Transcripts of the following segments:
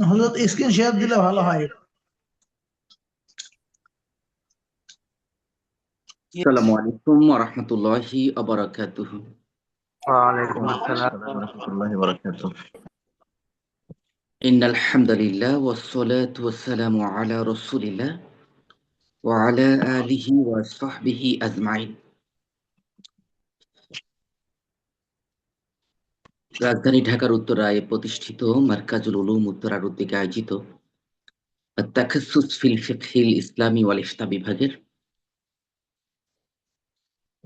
হযরত screen share দিলে ভালো হয়। আসসালামু আলাইকুম ওয়া রাহমাতুল্লাহি ওয়া বারাকাতুহু। ওয়ালাইকুম আসসালাম। ওয়া রাহমাতুল্লাহি ওয়া বারাকাতুহু। ইন্নাল হামদুলিল্লাহ ওয়াস সালাতু ওয়াস সালামু আলা রাসূলিল্লাহ ওয়া আলা আলিহি ওয়া সাহবিহি আজমাইন। রাজধানী ঢাকার উত্তরায় প্রতিষ্ঠিত মারকাজুল উলুম উত্তরার উদ্যোগে আয়োজিত আত-তাখাসসুস ফিল ফিকহিল ইসলামি ওয়াল ইফতা বিভাগের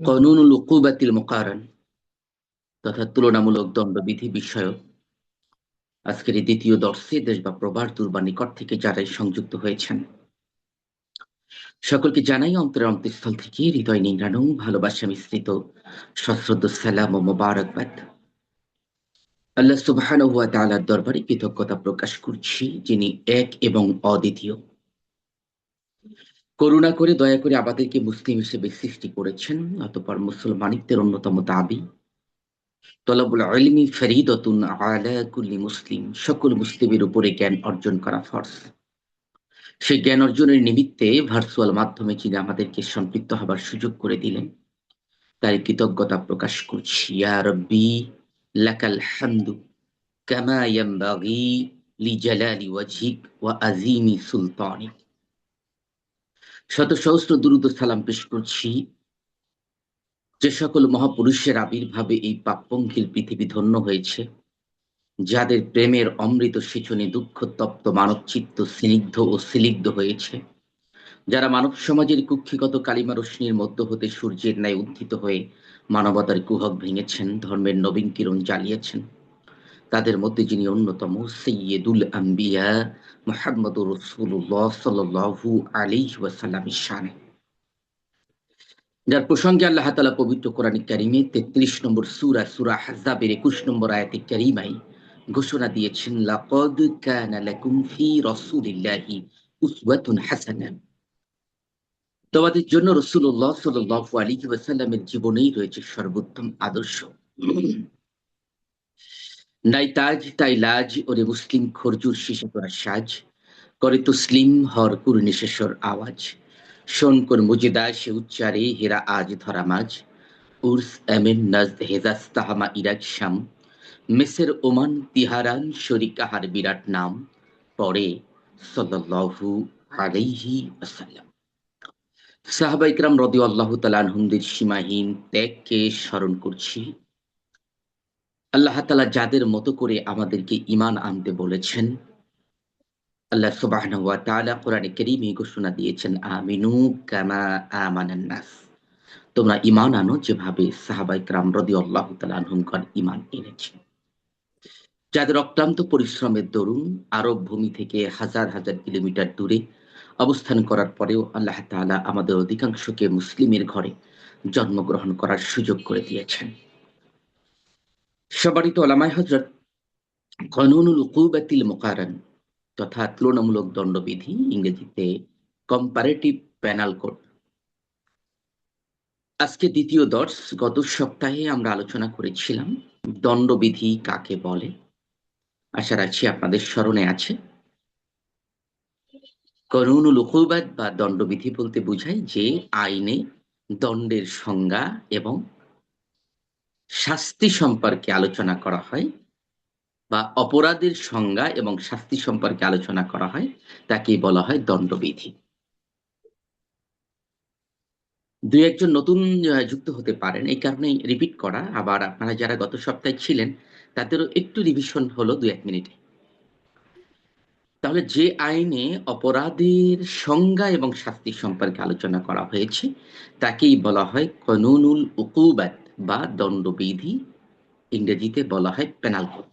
কানুনুল উকুবাতিল মুকারান তথা তুলনামূলক দণ্ডবিধি বিষয়ক আজকের এই দ্বিতীয় দর্শে দেশ বা প্রবাস দূর বা নিকট থেকে যারাই সংযুক্ত হয়েছেন সকলকে জানাই অন্তরের অন্তঃস্থল থেকে হৃদয় নিংড়ানো ভালোবাসা মিশ্রিত সশ্রদ্ধ সালাম ও মোবারকবাদ। আল্লাহ সুবহানাহু ওয়া তাআলার দরবারে কৃতজ্ঞতা প্রকাশ করছি, যিনি এক এবং অদ্বিতীয়। করুণা করে দয়া করে আমাদেরকে মুসলিম হিসেবে সৃষ্টি করেছেন, অতঃপর মুসলমানিত্বের অন্যতম দাবি তলবুল ইলমি ফরিদাতুন আলা কুল্লি মুসলিম, সকল মুসলিমের উপরে জ্ঞান অর্জন করা ফরজ। সেই জ্ঞান অর্জনের নিমিত্তে ভার্চুয়াল মাধ্যমে যিনি আমাদেরকে সম্পৃক্ত হবার সুযোগ করে দিলেন, তার কৃতজ্ঞতা প্রকাশ করছি। ইয়া রাব্বি লাকাল হামদু কামা ইয়ানবাগি লিজালালি ওয়াজহিক ওয়া আযীমি সুলতানিক। শত সহস্র দুরূদ ও সালাম পেশ করছি যে সকল মহাপুরুষের আবির্ভাবে এই পাপপঙ্কিল পৃথিবী ধন্য হয়েছে, যাদের প্রেমের অমৃত সেচনে দুঃখ তপ্ত মানব চিত্ত স্নিগ্ধ ও সিলিগ্ধ হয়েছে, যারা মানব সমাজের কুক্ষিগত কালিমা রশ্মির মধ্য হতে সূর্যের ন্যায় উত্থিত হয়ে মানবতার কুহক ভেঙেছেন, ধর্মের নবীন কিরণ জ্বালিয়েছেন, তাদের মধ্যে যিনি অন্যতম সাইয়্যিদুল আম্বিয়া মুহাম্মদুর রাসূলুল্লাহ সাল্লাল্লাহু আলাইহি ওয়াসাল্লামের শানে, যার প্রসঙ্গে আল্লাহ তাআলা পবিত্র কোরআন কারীমে ৩৩ নম্বর সূরা আহজাবের ২১ নম্বর আয়াতে কারীমায় ঘোষণা দিয়েছেন, লাকাদ কানা লাকুম ফি রাসূলিল্লাহি উসওয়াতুন হাসানাহ। তোমাদের জন্য রাসূলুল্লাহ সাল্লাল্লাহু আলাইহি ওয়াসাল্লামের জীবনেই রয়েছে সর্বোত্তম আদর্শ। নাই তাজ তাই লাজ, ওরে মুসলিম খরজুর শিশে তোরা সাজ, করে তসলিম হর কুরনিশেষর আওয়াজ, শোন কোন মুজিদা সে উচ্চারে হেরা আজ ধরা মাঝ, উর্স এমেন নাজদ হেজাজ তাহামা ইরাক শাম, মেসের ওমান তিহারান শরিকাহার বিরাট নাম, পরে সাল্লাল্লাহু আলাইহি ওয়াসাল্লাম। সাহাবা ইকরাম রাদিয়াল্লাহু তাআলা আনহুমদের সীমাহীন ত্যাগকে স্মরণ করছি। আল্লাহ তাআলা যাদের মতো করে আমাদেরকে ঈমান আনতে বলেছেন, আল্লাহ সুবহানাহু ওয়া তাআলা কোরআনে কারীমে ঘোষণা দিয়েছেন, আমিনু কামা আমানান নাস, তোমরা ঈমান আনো যেভাবে সাহাবা ইকরাম রাদিয়াল্লাহু তাআলা আনহুমগণ ঈমান এনেছেন। যাদের অক্লান্ত পরিশ্রমের দরুন আরব ভূমি থেকে হাজার হাজার কিলোমিটার দূরে অবস্থান করার পরেও আল্লাহ তাআলা আমাদের অধিকাংশকে মুসলিমের ঘরে জন্মগ্রহণ করার সুযোগ করে দিয়েছেন। সম্মানিত ওলামায়ে হযরত, কানুনুল উকুবাতিল মুকারান তথা তুলনামূলক দণ্ডবিধি, ইংরেজিতে কম্পারেটিভ পেনাল কোড, আজকে দ্বিতীয় দর্শ। গত সপ্তাহে আমরা আলোচনা করেছিলাম দণ্ডবিধি কাকে বলে। আশা রাখছি আপনাদের স্মরণে আছে। কানুনুল উকুবাত বা দণ্ডবিধি বলতে বোঝায় যে আইনে দণ্ডের সংজ্ঞা এবং শাস্তি সম্পর্কে আলোচনা করা হয়, বা অপরাধের সংজ্ঞা এবং শাস্তি সম্পর্কে আলোচনা করা হয়, তাকেই বলা হয় দণ্ডবিধি। দুই একজন নতুন যুক্ত হতে পারেন, এই কারণেই রিপিট করা। আবার আপনারা যারা গত সপ্তাহে ছিলেন তাদেরও একটু রিভিশন হলো ২-১ মিনিটে। তাহলে যে আইনে অপরাধের সংজ্ঞা এবং শাস্তি সম্পর্কে আলোচনা করা হয়েছে তাকেই বলা হয় কানুনুল উকুবাত বা দণ্ডবিধি, ইংরেজিতে বলা হয় পেনাল কোড।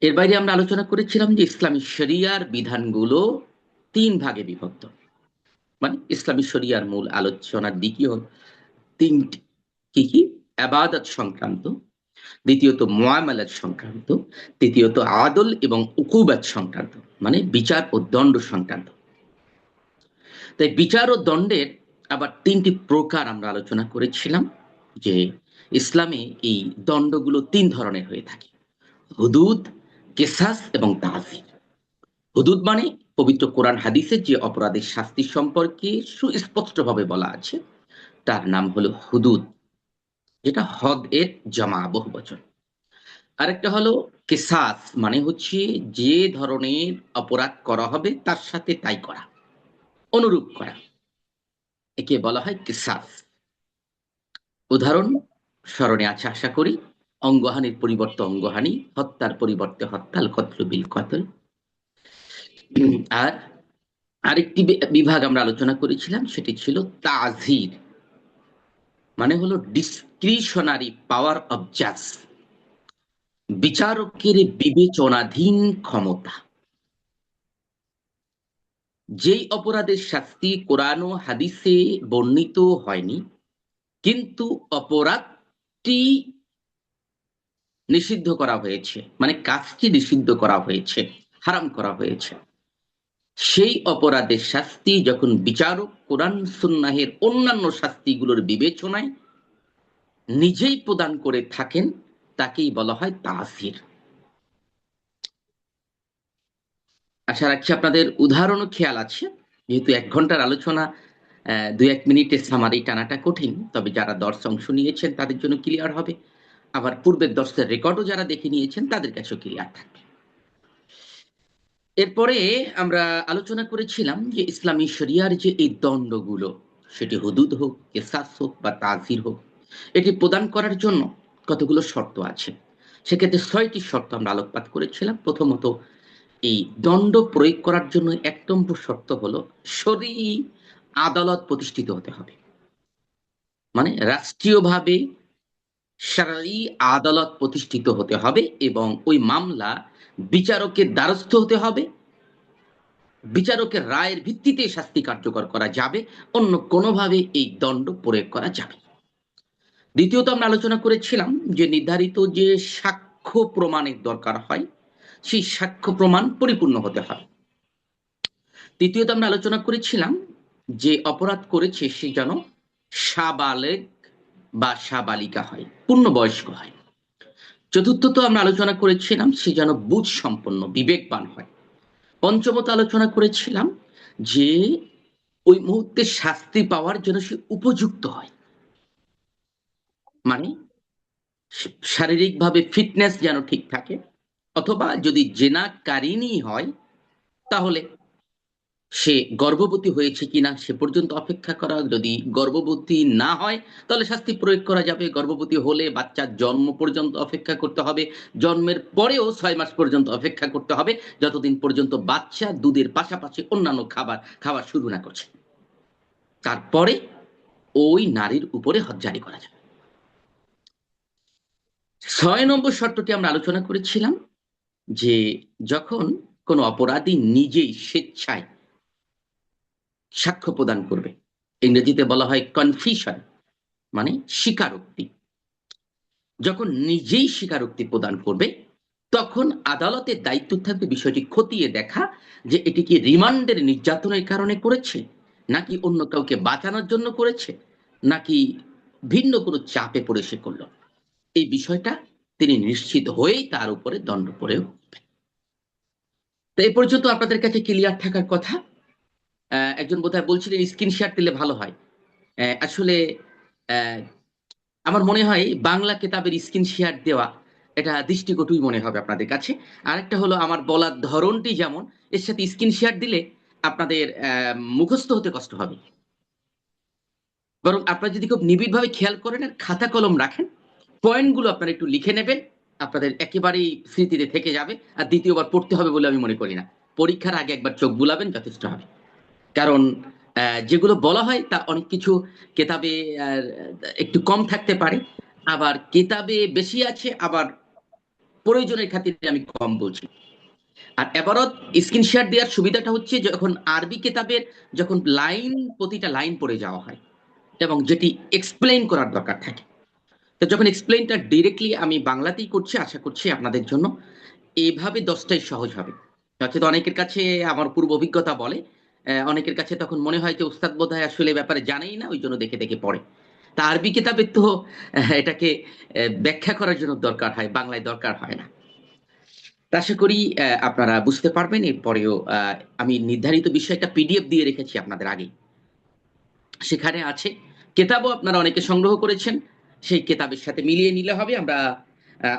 এর বাইরে আমরা আলোচনা করেছিলাম যে ইসলামী শরিয়ার বিধানগুলো ৩ ভাগে বিভক্ত। মানে ইসলামী শরিয়ার মূল আলোচনার দিকই হল ৩টি। কি কি? ইবাদত সংক্রান্ত, দ্বিতীয়ত মুআমালাত সংক্রান্ত, তৃতীয়ত আদল এবং উকুবাত সংক্রান্ত, মানে বিচার ও দণ্ড সংক্রান্ত। তাই বিচার ও দণ্ডের আবার 3টি প্রকার আমরা আলোচনা করেছিলাম যে ইসলামে এই দণ্ডগুলো 3 ধরনের হয়ে থাকে: হুদুদ, কিসাস এবং তাযীর। হুদুদ মানে পবিত্র কোরআন হাদিসে যে অপরাধের শাস্তি সম্পর্কে সুস্পষ্টভাবে বলা আছে তার নাম হলো হুদুদ, যেটা হদ এর জমা, বহুবচন। আরেকটা হলো কিসাস, মানে হচ্ছে যে ধরনের অপরাধ করা হবে তার সাথে তাই করা, অনুরূপ করা, একে বলা হয় কিসাস। উদাহরণ স্মরণে আছে আশা করি: অঙ্গহানির পরিবর্তে অঙ্গহানি, হত্যার পরিবর্তে হত্যাল কতল বিল কতল। আর আরেকটি বিভাগ আমরা আলোচনা করেছিলাম, সেটি ছিল তাজির, মানে হলো ডিসক্রিশনারি পাওয়ার অফ জাজ, বিচারকের বিবেচনাধীন ক্ষমতা। যেই অপরাধের শাস্তি কোরআন ও হাদিসে বর্ণিত হয়নি, কিন্তু অপরাধটি নিষিদ্ধ করা হয়েছে, মানে কাজটি নিষিদ্ধ করা হয়েছে, হারাম করা হয়েছে, সেই অপরাধের শাস্তি যখন বিচারক কোরআন সুন্নাহের অন্যান্য শাস্তিগুলোর বিবেচনায় নিজেই প্রদান করে থাকেন, তাকেই বলা হয় তাজির। আশা রাখছি আপনাদের উদাহরণও খেয়াল আছে। যেহেতু 1 ঘন্টার আলোচনা, 2-1 মিনিটের সামারি টানাটা কঠিন, তবে যারা দর্শ অংশ নিয়েছেন তাদের জন্য ক্লিয়ার হবে। আবার পূর্বের দর্শের রেকর্ডও যারা দেখে নিয়েছেন তাদের কাছেও ক্লিয়ার থাকবে। এরপরে আমরা আলোচনা করেছিলাম যে ইসলামী শরিয়ার যে এই দণ্ডগুলো, সেটি হুদুদ হোক, কিসাস হোক বা তাজির হোক, এটি প্রদান করার জন্য কতগুলো শর্ত আছে। সেক্ষেত্রে 6টি শর্ত আমরা আলোকপাত করেছিলাম। প্রথমত, এই দণ্ড প্রয়োগ করার জন্য 1 নম্বর শর্ত হলো শরঈ আদালত প্রতিষ্ঠিত হতে হবে, মানে রাষ্ট্রীয়ভাবে শরঈ আদালত প্রতিষ্ঠিত হতে হবে এবং ওই মামলা বিচারকের দ্বারস্থ হতে হবে। বিচারকের রায়ের ভিত্তিতে শাস্তি কার্যকর করা যাবে, অন্য কোনোভাবে এই দণ্ড প্রয়োগ করা যাবে। দ্বিতীয়ত, আমরা আলোচনা করেছিলাম যে নির্ধারিত যে সাক্ষ্য প্রমাণের দরকার হয়, সেই সাক্ষ্য প্রমাণ পরিপূর্ণ হতে হবে। তৃতীয়ত, আমরা আলোচনা করেছিলাম যে অপরাধ করেছে সে যেন সাবালেগ বা সাবালিকা হয়, পূর্ণবয়স্ক হয়। চতুর্থত, আমরা আলোচনা করেছিলাম সে যেন বুঝ সম্পন্ন, বিবেকবান হয়। পঞ্চমত, আলোচনা করেছিলাম যে ওই মুহূর্তে শাস্তি পাওয়ার জন্য সে উপযুক্ত হয়, মানে শারীরিকভাবে ফিটনেস যেন ঠিক থাকে, অথবা যদি জেনাকারিনী হয় তাহলে সে গর্ভবতী হয়েছে কিনা সে পর্যন্ত অপেক্ষা করা। যদি গর্ভবতী না হয় তাহলে শাস্তি প্রয়োগ করা যাবে। গর্ভবতী হলে বাচ্চার জন্ম পর্যন্ত অপেক্ষা করতে হবে, জন্মের পরেও 6 মাস পর্যন্ত অপেক্ষা করতে হবে, যতদিন পর্যন্ত বাচ্চা দুধের পাশাপাশি অন্যান্য খাবার খাওয়া শুরু না করছে। তারপরে ওই নারীর উপরে হদ জারি করা যাবে। 6 নম্বর শর্তটি আমরা আলোচনা করেছিলাম যে যখন কোনো অপরাধী নিজেই স্বেচ্ছায় সাক্ষ্য প্রদান করবে, ইংরেজিতে বলা হয় কনফিশন, মানে স্বীকারোক্তি। যখন নিজেই স্বীকারোক্তি প্রদান করবে তখন আদালতের দায়িত্ব থাকবে বিষয়টি খতিয়ে দেখা যে এটি কি রিমান্ডের নির্যাতনের কারণে করেছে, নাকি অন্য কাউকে বাঁচানোর জন্য করেছে, নাকি ভিন্ন কোনো চাপে পড়ে সে করলো। এই বিষয়টা তিনি নিশ্চিত হয়েই তার উপরে দণ্ড প্রয়োগ করবেন। তো এই পর্যন্ত আপনাদের কাছে ক্লিয়ার থাকার কথা। একজন বোধহয় বলছিলেন স্ক্রিন শেয়ার দিলে ভালো হয়। আসলে আমার মনে হয় বাংলা কিতাবের স্ক্রিন শেয়ার দেওয়া এটা দৃষ্টিকটুই মনে হবে আপনাদের কাছে। আরেকটা হলো আমার বলার ধরনটি যেমন, এর সাথে স্ক্রিন শেয়ার দিলে আপনাদের মুখস্থ হতে কষ্ট হবে। বরং আপনারা যদি খুব নিবিড়ভাবে খেয়াল করেন আর খাতা কলম রাখেন, পয়েন্টগুলো আপনারা একটু লিখে নেবেন, আপনাদের একেবারেই স্মৃতিতে থেকে যাবে। আর দ্বিতীয়বার পড়তে হবে বলে আমি মনে করি না। পরীক্ষার আগে একবার চোখ বুলাবেন, যথেষ্ট হবে। কারণ যেগুলো বলা হয় তা অনেক কিছু কেতাবে একটু কম থাকতে পারে, আবার কেতাবে বেশি আছে, আবার প্রয়োজনের খাতিরে আমি কম বলছি। আর এবারত স্ক্রিন শেয়ার দেওয়ার সুবিধাটা হচ্ছে যখন আরবি কেতাবের যখন লাইন প্রতিটা লাইন পড়ে যাওয়া হয় এবং যেটি এক্সপ্লেইন করার দরকার থাকে, তো যখন এক্সপ্লেইনটা ডিরেক্টলি আমি বাংলাতেই করছি, আশা করছি আপনাদের জন্য এইভাবে 10টাই সহজ হবে। হয়তো অনেকের কাছে আমার পূর্ব অভিজ্ঞতা বলে অনেকের কাছে তখন মনে হয় যে উস্তাদ বোধহয় আসলে এ ব্যাপারে জানেই না, ওই জন্য দেখে দেখে পড়ে। তা আরবি কিতাবের তো এটাকে ব্যাখ্যা করার জন্য দরকার হয়, বাংলায় দরকার হয় না। তা আশা করি আপনারা বুঝতে পারবেন। এরপরেও আমি নির্ধারিত বিষয়টা পিডিএফ দিয়ে রেখেছি আপনাদের আগে, সেখানে আছে। কেতাবও আপনারা অনেকে সংগ্রহ করেছেন, সেই কেতাবের সাথে মিলিয়ে নিলে হবে। আমরা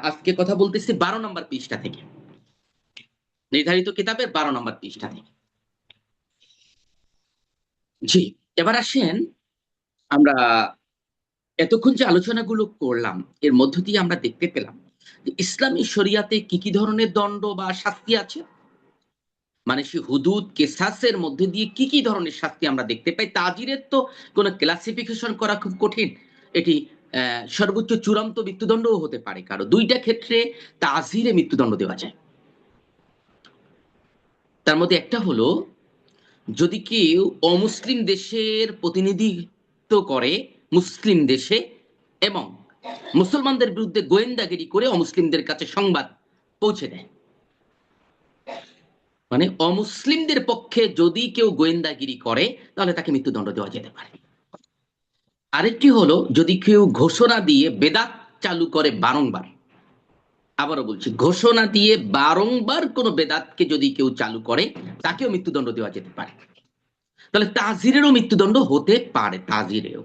আজকে কথা বলতেছি 12 নম্বর পৃষ্ঠা থেকে, নির্ধারিত কিতাবের 12 নম্বর পৃষ্ঠা থেকে। জি, এবার আসেন, আমরা এতক্ষণ যে আলোচনাগুলো করলাম এর মধ্য দিয়ে আমরা দেখতে পেলাম যে ইসলামী শরিয়াতে কি কি ধরনের দণ্ড বা শাস্তি আছে, মানে সে হুদুদ কেসাসের মধ্যে দিয়ে কি কি ধরনের শাস্তি আমরা দেখতে পাই। তাজিরের তো কোনো ক্লাসিফিকেশন করা খুব কঠিন। এটি সর্বোচ্চ চূড়ান্ত মৃত্যুদণ্ডও হতে পারে কারো। দুইটা ক্ষেত্রে তাজিরে মৃত্যুদণ্ড দেওয়া যায়। তার মধ্যে একটা হলো, যদি কেউ অমুসলিম দেশের প্রতিনিধিত্ব করে মুসলিম দেশে এবং মুসলমানদের বিরুদ্ধে গোয়েন্দাগিরি করে অমুসলিমদের কাছে সংবাদ পৌঁছে দেয়, মানে অমুসলিমদের পক্ষে যদি কেউ গোয়েন্দাগিরি করে তাহলে তাকে মৃত্যুদণ্ড দেওয়া যেতে পারে। আরেকটি হলো, যদি কেউ ঘোষণা দিয়ে বেদাত চালু করে বারংবার, আবারও বলছি, ঘোষণা দিয়ে বারংবার কোনো বেদাতকে যদি কেউ চালু করে তাকেও মৃত্যুদণ্ড দেওয়া যেতে পারে। তাহলে তাজিরেরও মৃত্যুদণ্ড হতে পারে, তাজিরেও।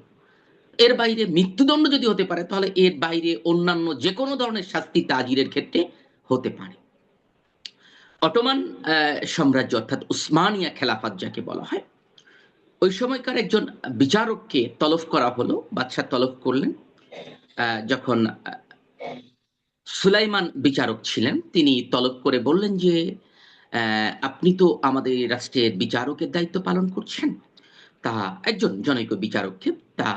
এর বাইরে মৃত্যুদণ্ড যদি হতে পারে তাহলে এর বাইরে অন্যান্য যে কোনো ধরনের শাস্তি তাজিরের ক্ষেত্রে হতে পারে। অটোমান সাম্রাজ্য অর্থাৎ উসমানিয়া খেলাফত যাকে বলা হয়, ওই সময়কার একজন বিচারককে তলব করা হলো, বাদশা তলব করলেন। যখন সুলাইমান বিচারক ছিলেন, তিনি তলব করে বললেন যে আপনি তো আমাদের রাষ্ট্রের বিচারকের দায়িত্ব পালন করছেন, তা একজন জনৈক বিচারককে, তা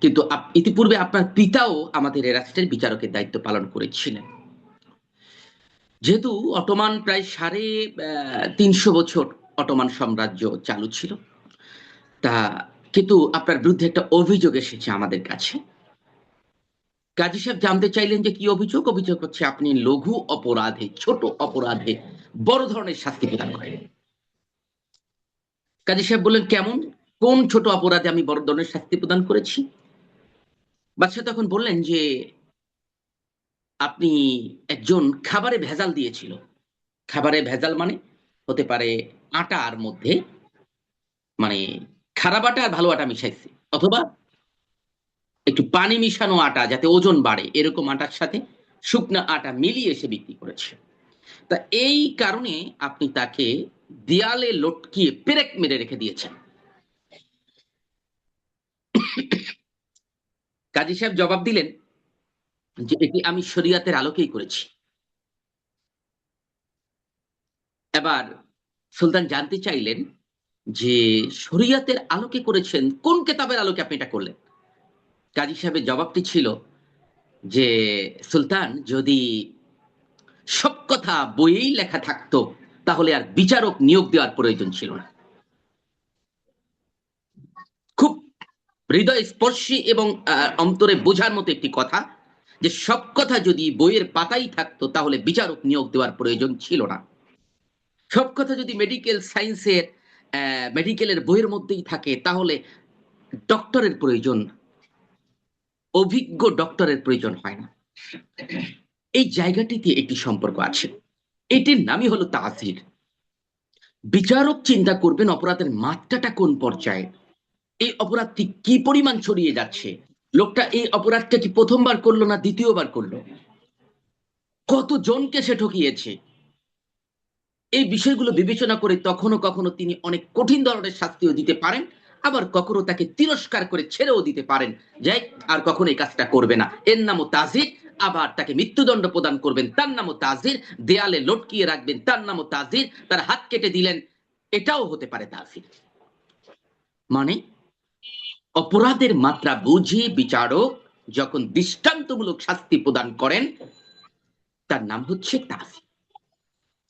কিন্তু ইতিপূর্বে আপনার পিতাও আমাদের এই রাষ্ট্রের বিচারকের দায়িত্ব পালন করেছিলেন। যেহেতু অটোমান প্রায় 350 বছর অটোমান সাম্রাজ্য চালু ছিল, তা কিন্তু আপনার বিরুদ্ধে একটা অভিযোগ এসেছে আমাদের কাছে। কাজী সাহেব জানতে চাইলেন যে কি অভিযোগ। অভিযোগ হচ্ছে আপনি লঘু অপরাধে, ছোট অপরাধে বড় ধরনের শাস্তি প্রদান করেন। কাজী সাহেব বললেন, কেমন, কোন ছোট অপরাধে আমি বড় ধরনের শাস্তি প্রদান করেছি? বাদশা তখন বললেন যে আপনি একজন খাবারে ভেজাল দিয়েছিল। খাবারে ভেজাল মানে হতে পারে আটার মধ্যে, মানে খারাপ আটা আর ভালো আটা মিশাইছে, অথবা একটু পানি মিশানো আটা যাতে ওজন বাড়ে এরকম আটার সাথে শুকনা আটা মিলিয়ে এসে বিক্রি করেছে। তা এই কারণে আপনি তাকে দেয়ালে লটকিয়ে পেরেক মেরে রেখে দিয়েছেন। কাজী সাহেব জবাব দিলেন যে এটি আমি শরিয়াতের আলোকেই করেছি। এবার সুলতান জানতে চাইলেন যে শরিয়াতের আলোকে করেছেন, কোন কেতাবের আলোকে আপনি এটা করলেন? কাজী সাহেবের জবাবটি ছিল যে সুলতান, যদি সব কথা বইয়েই লেখা থাকতো তাহলে আর বিচারক নিয়োগ দেওয়ার প্রয়োজন ছিল না। খুব হৃদয় স্পর্শী এবং অন্তরে বোঝার মতো একটি কথা, যে সব কথা যদি বইয়ের পাতাই থাকতো তাহলে বিচারক নিয়োগ দেওয়ার প্রয়োজন ছিল না। সব কথা যদি মেডিকেল সায়েন্সের মেডিকেলের বইয়ের মধ্যেই থাকে তাহলে ডক্টরের প্রয়োজন, অভিজ্ঞ ডক্টরের প্রয়োজন হয় না। এই জায়গাটিতে একটি সম্পর্ক আছে, এটির নামই হলো তাজির। বিচারক চিন্তা করবেন অপরাধের মাত্রাটা কোন পর্যায়ে, এই অপরাধটি কি পরিমাণ ছড়িয়ে যাচ্ছে, লোকটা এই অপরাধটা কি প্রথমবার করলো না দ্বিতীয়বার করলো, কত জনকে সে ঠকিয়েছে, এই বিষয়গুলো বিবেচনা করে কখনো কখনো তিনি অনেক কঠিন ধরনের শাস্তিও দিতে পারেন, আবার কখনো তাকে তিরস্কার করে ছেড়েও দিতে পারেন, যাই আর কখনো এই কাজটা করবে না, এর নামও তাজির। আবার তাকে মৃত্যুদণ্ড প্রদান করবেন, তার নামও তাজির। দেয়ালে লটকিয়ে রাখবেন, তার নামও তাজির। তার হাত কেটে দিলেন, এটাও হতে পারে তাজির। মানে অপরাধের মাত্রা বুঝে বিচারক যখন দৃষ্টান্তমূলক শাস্তি প্রদান করেন তার নাম হচ্ছে তাজির।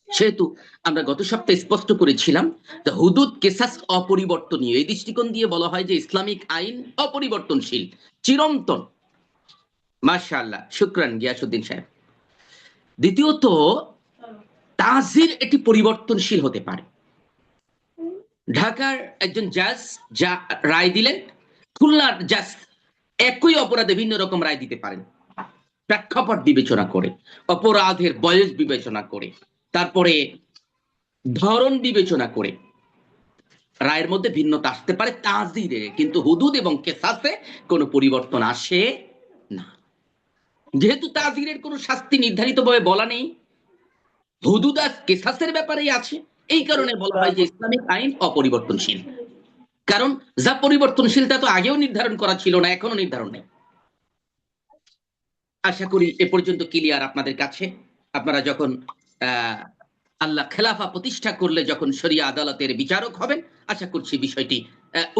সেহেতু আমরা গত সপ্তাহে স্পষ্ট করেছিলাম যে হুদুদ কেসাস অপরিবর্তনীয়, এই দৃষ্টিকোণ দিয়ে বলা হয় যে ইসলামিক আইন অপরিবর্তনশীল, চিরন্তন। মাশাআল্লাহ, শুকরান গিয়াসউদ্দিন সাহেব। দ্বিতীয়ত, তাজির এটি পরিবর্তনশীল হতে পারে। ঢাকার একজন জাজ যা রায় দিলেন, খুলনার জাজ একই অপরাধে ভিন্ন রকম রায় দিতে পারেন, প্রেক্ষাপট বিবেচনা করে, অপরাধের বয়স বিবেচনা করে, তারপরে ধরন বিবেচনা করে রায়ের মধ্যে ভিন্নতা আসতে পারে তাজিরে, কিন্তু হুদুদ এবং কেসাসে কোনো পরিবর্তন আসে না। যেহেতু তাজিরের কোনো শাস্তি নির্ধারিত ভাবে বলা নেই, হুদুদ আর কেসাসের ব্যাপারেই আছে, এই কারণে বলা হয় যে ইসলামিক আইন অপরিবর্তনশীল। কারণ যা পরিবর্তনশীল তা তো আগেও নির্ধারণ করা ছিল না, এখনো নির্ধারণ নেই। আশা করি এ পর্যন্ত ক্লিয়ার আপনাদের কাছে। আপনারা যখন আল্লাহ খেলাফা প্রতিষ্ঠা করলে যখন শরিয়া আদালতের বিচারক হবেন, আশা করছি বিষয়টি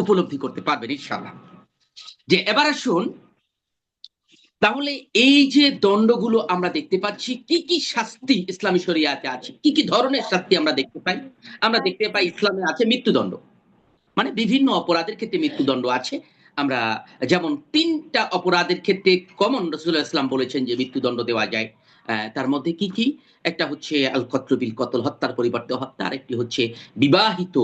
উপলব্ধি করতে পারবেন ইনশাআল্লাহ। যে এবার আসুন, তাহলে এই যে দণ্ডগুলো আমরা দেখতে পাচ্ছি, কি কি শাস্তি ইসলামী শরিয়াতে আছে, কি কি ধরনের শাস্তি আমরা দেখতে পাই? আমরা দেখতে পাই ইসলামে আছে মৃত্যুদণ্ড, মানে বিভিন্ন অপরাধের ক্ষেত্রে মৃত্যুদণ্ড আছে। আমরা যেমন 3টা অপরাধের ক্ষেত্রে কমন রাসূলুল্লাহ ইসলাম বলেছেন যে মৃত্যুদণ্ড দেওয়া যায়। তার মধ্যে কি কি? একটা হচ্ছে আল কতল বিল কতল, হত্যার পরিবর্তে হত্যা। আরেকটি হচ্ছে বিবাহিত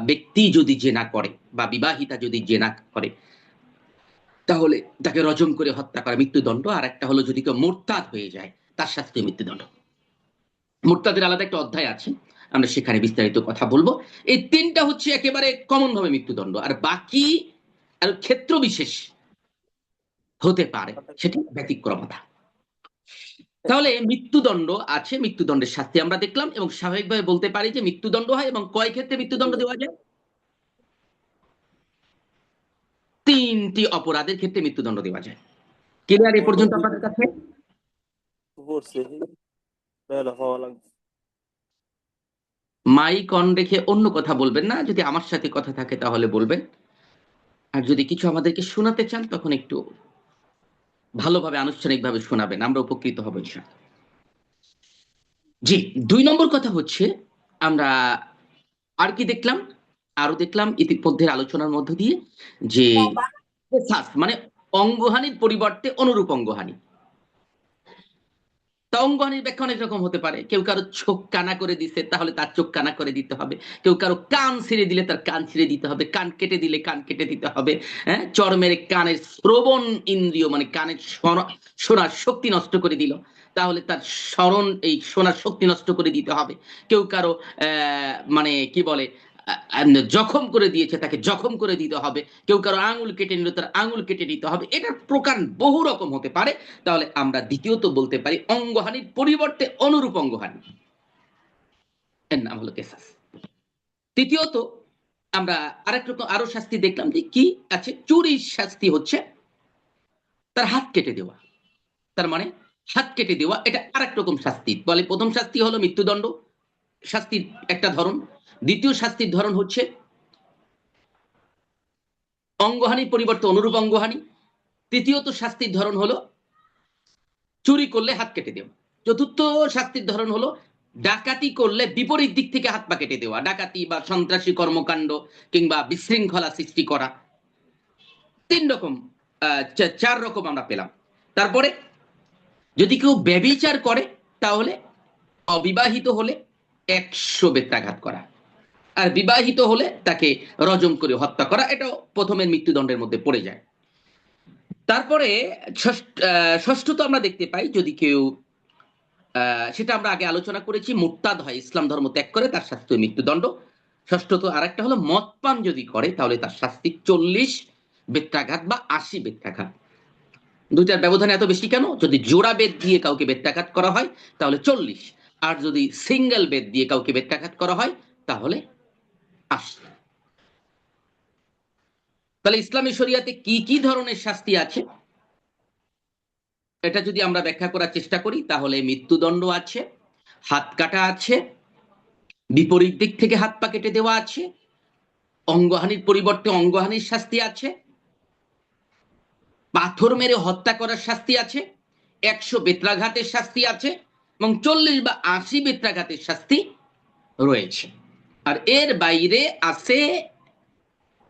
ব্যক্তি যদি জেনা করে বা বিবাহিতা যদি জেনা করে তাহলে তাকে রজম করে হত্যা করা, মৃত্যুদণ্ড। আর একটা হলো যদি কেউ মোরতাদ হয়ে যায় তার শাস্তি মৃত্যুদণ্ড। মোরতাদের আলাদা একটা অধ্যায় আছে, আমরা সেখানে বিস্তারিত কথা বলবো। এই 3টা হচ্ছে একেবারে কমন ভাবে মৃত্যুদণ্ড, আর বাকি আর ক্ষেত্র বিশেষ হতে পারে, সেটি ব্যতিক্রমতা। তাহলে মৃত্যুদণ্ড আছে, মৃত্যুদণ্ডের শাস্তি আমরা দেখলাম, এবং স্বাভাবিকভাবে বলতে পারি যে মৃত্যুদণ্ড হয় এবং কয় ক্ষেত্রে মৃত্যুদণ্ড দেওয়া যায়? 3টি অপরাধের ক্ষেত্রে মৃত্যুদণ্ড দেওয়া যায়। ক্লিয়ার এ পর্যন্ত আপনাদের কাছে? মাইক অন রেখে অন্য কথা বলবেন না, যদি আমার সাথে কথা থাকে তাহলে বলবেন, আর যদি কিছু আমাদেরকে শোনাতে চান তখন একটু ভালোভাবে আনুষ্ঠানিকভাবে শোনাবেন, আমরা উপকৃত হব ইনশাআল্লাহ। জি, 2 নম্বর কথা হচ্ছে, আমরা আর কি দেখলাম? আরো দেখলাম ইতিমধ্যে আলোচনার মধ্য দিয়ে যে কেসাস মানে অঙ্গহানির পরিবর্তে অনুরূপ অঙ্গহানি। তা অঙ্গহানির ব্যাখ্যা অনেক রকম হতে পারে। কেউ কারো চোখ কানা করে দিছে, তাহলে তার চোখ কানা করে দিতে হবে। কেউ কারো কান ছিঁড়ে দিলে তার কান ছিঁড়ে দিতে হবে। কান কেটে দিলে কান কেটে দিতে হবে। হ্যাঁ, চর মেরে কানের শ্রবণ ইন্দ্রিয় মানে কানের শোনার শক্তি নষ্ট করে দিল, তাহলে তার স্মরণ এই শোনার শক্তি নষ্ট করে দিতে হবে। কেউ কারো মানে কি বলে জখম করে দিয়েছে, তাকে জখম করে দিতে হবে। কেউ কারো আঙুল কেটে নিল, তার আঙুল কেটে দিতে হবে। এটার প্রকার বহু রকম হতে পারে। তাহলে আমরা দ্বিতীয়ত বলতে পারি অঙ্গহানির পরিবর্তে অনুরূপ অঙ্গহানি, এর নাম হলো কেসাস। তৃতীয়ত আমরা আরেক রকম আরো শাস্তি দেখলাম যে কি আছে, চুরির শাস্তি হচ্ছে তার হাত কেটে দেওয়া। তার মানে হাত কেটে দেওয়া এটা আরেক রকম শাস্তি। বলে প্রথম শাস্তি হলো মৃত্যুদণ্ড, শাস্তির একটা ধরন। দ্বিতীয় শাস্তির ধরন হচ্ছে অঙ্গহানির পরিবর্তে অনুরূপ অঙ্গহানি। তৃতীয়ত শাস্তির ধরন হলো চুরি করলে হাত কেটে দেওয়া। চতুর্থ শাস্তির ধরন হলো ডাকাতি করলে বিপরীত দিক থেকে হাত পা কেটে দেওয়া, ডাকাতি বা সন্ত্রাসী কর্মকাণ্ড কিংবা বিশৃঙ্খলা সৃষ্টি করা। 3 রকম, 4 রকম আমরা পেলাম। তারপরে যদি কেউ ব্যভিচার করে তাহলে অবিবাহিত হলে 100 বেত্রাঘাত করা, আর বিবাহিত হলে তাকে রজম করে হত্যা করা। এটাও প্রথমের মৃত্যুদণ্ডের মধ্যে পড়ে যায়। তারপরে ষষ্ঠত আমরা দেখতে পাই যদি কেউ সেটা আমরা আগে আলোচনা করেছি, মুরতাদ হয়, ইসলাম ধর্ম ত্যাগ করে, তার শাস্তি মৃত্যুদণ্ড। ষষ্ঠত আরেকটা হলো মদ পান যদি করে তাহলে তার শাস্তি 40 বেত্রাঘাত বা 80 বেত্রাঘাত। দুইটার ব্যবধান এত বেশি কেন? যদি জোড়া বেদ দিয়ে কাউকে বেত্রাঘাত করা হয় তাহলে 40, আর যদি সিঙ্গেল বেদ দিয়ে কাউকে বেত্রাঘাত করা হয় তাহলে 80। তাহলে ইসলামী শরিয়াতে কি কি ধরনের শাস্তি আছে এটা যদি আমরা ব্যাখ্যা করার চেষ্টা করি, তাহলে মৃত্যুদণ্ড আছে, হাত কাটা আছে, বিপরীত দিক থেকে হাত পা কেটে দেওয়া আছে, অঙ্গহানির পরিবর্তে অঙ্গহানির শাস্তি আছে, পাথর মেরে হত্যা করার শাস্তি আছে, 100 বেত্রাঘাতের শাস্তি আছে, এবং 40 বা 80 বেত্রাঘাতের শাস্তি রয়েছে। আর এর বাইরে আছে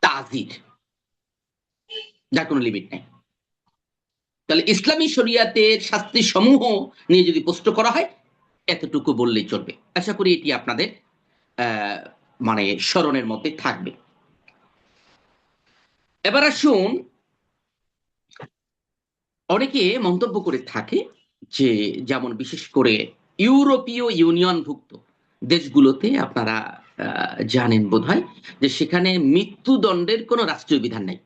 তাজির, যার কোনো লিমিট নেই। তাহলে ইসলামী শরিয়াতের শাস্তি সমূহ নিয়ে যদি প্রশ্ন করা হয় এতটুকু বললেই চলবে। আশা করি এটি আপনাদের মানে স্মরণের মধ্যে থাকবে। এবার আসুন, অনেকে মন্তব্য করে থাকে যে যেমন বিশেষ করে ইউরোপীয় ইউনিয়নভুক্ত দেশগুলোতে আপনারা জানেন বোধহয় যে সেখানে মৃত্যুদণ্ডের কোনো রাষ্ট্রীয় বিধান নাই।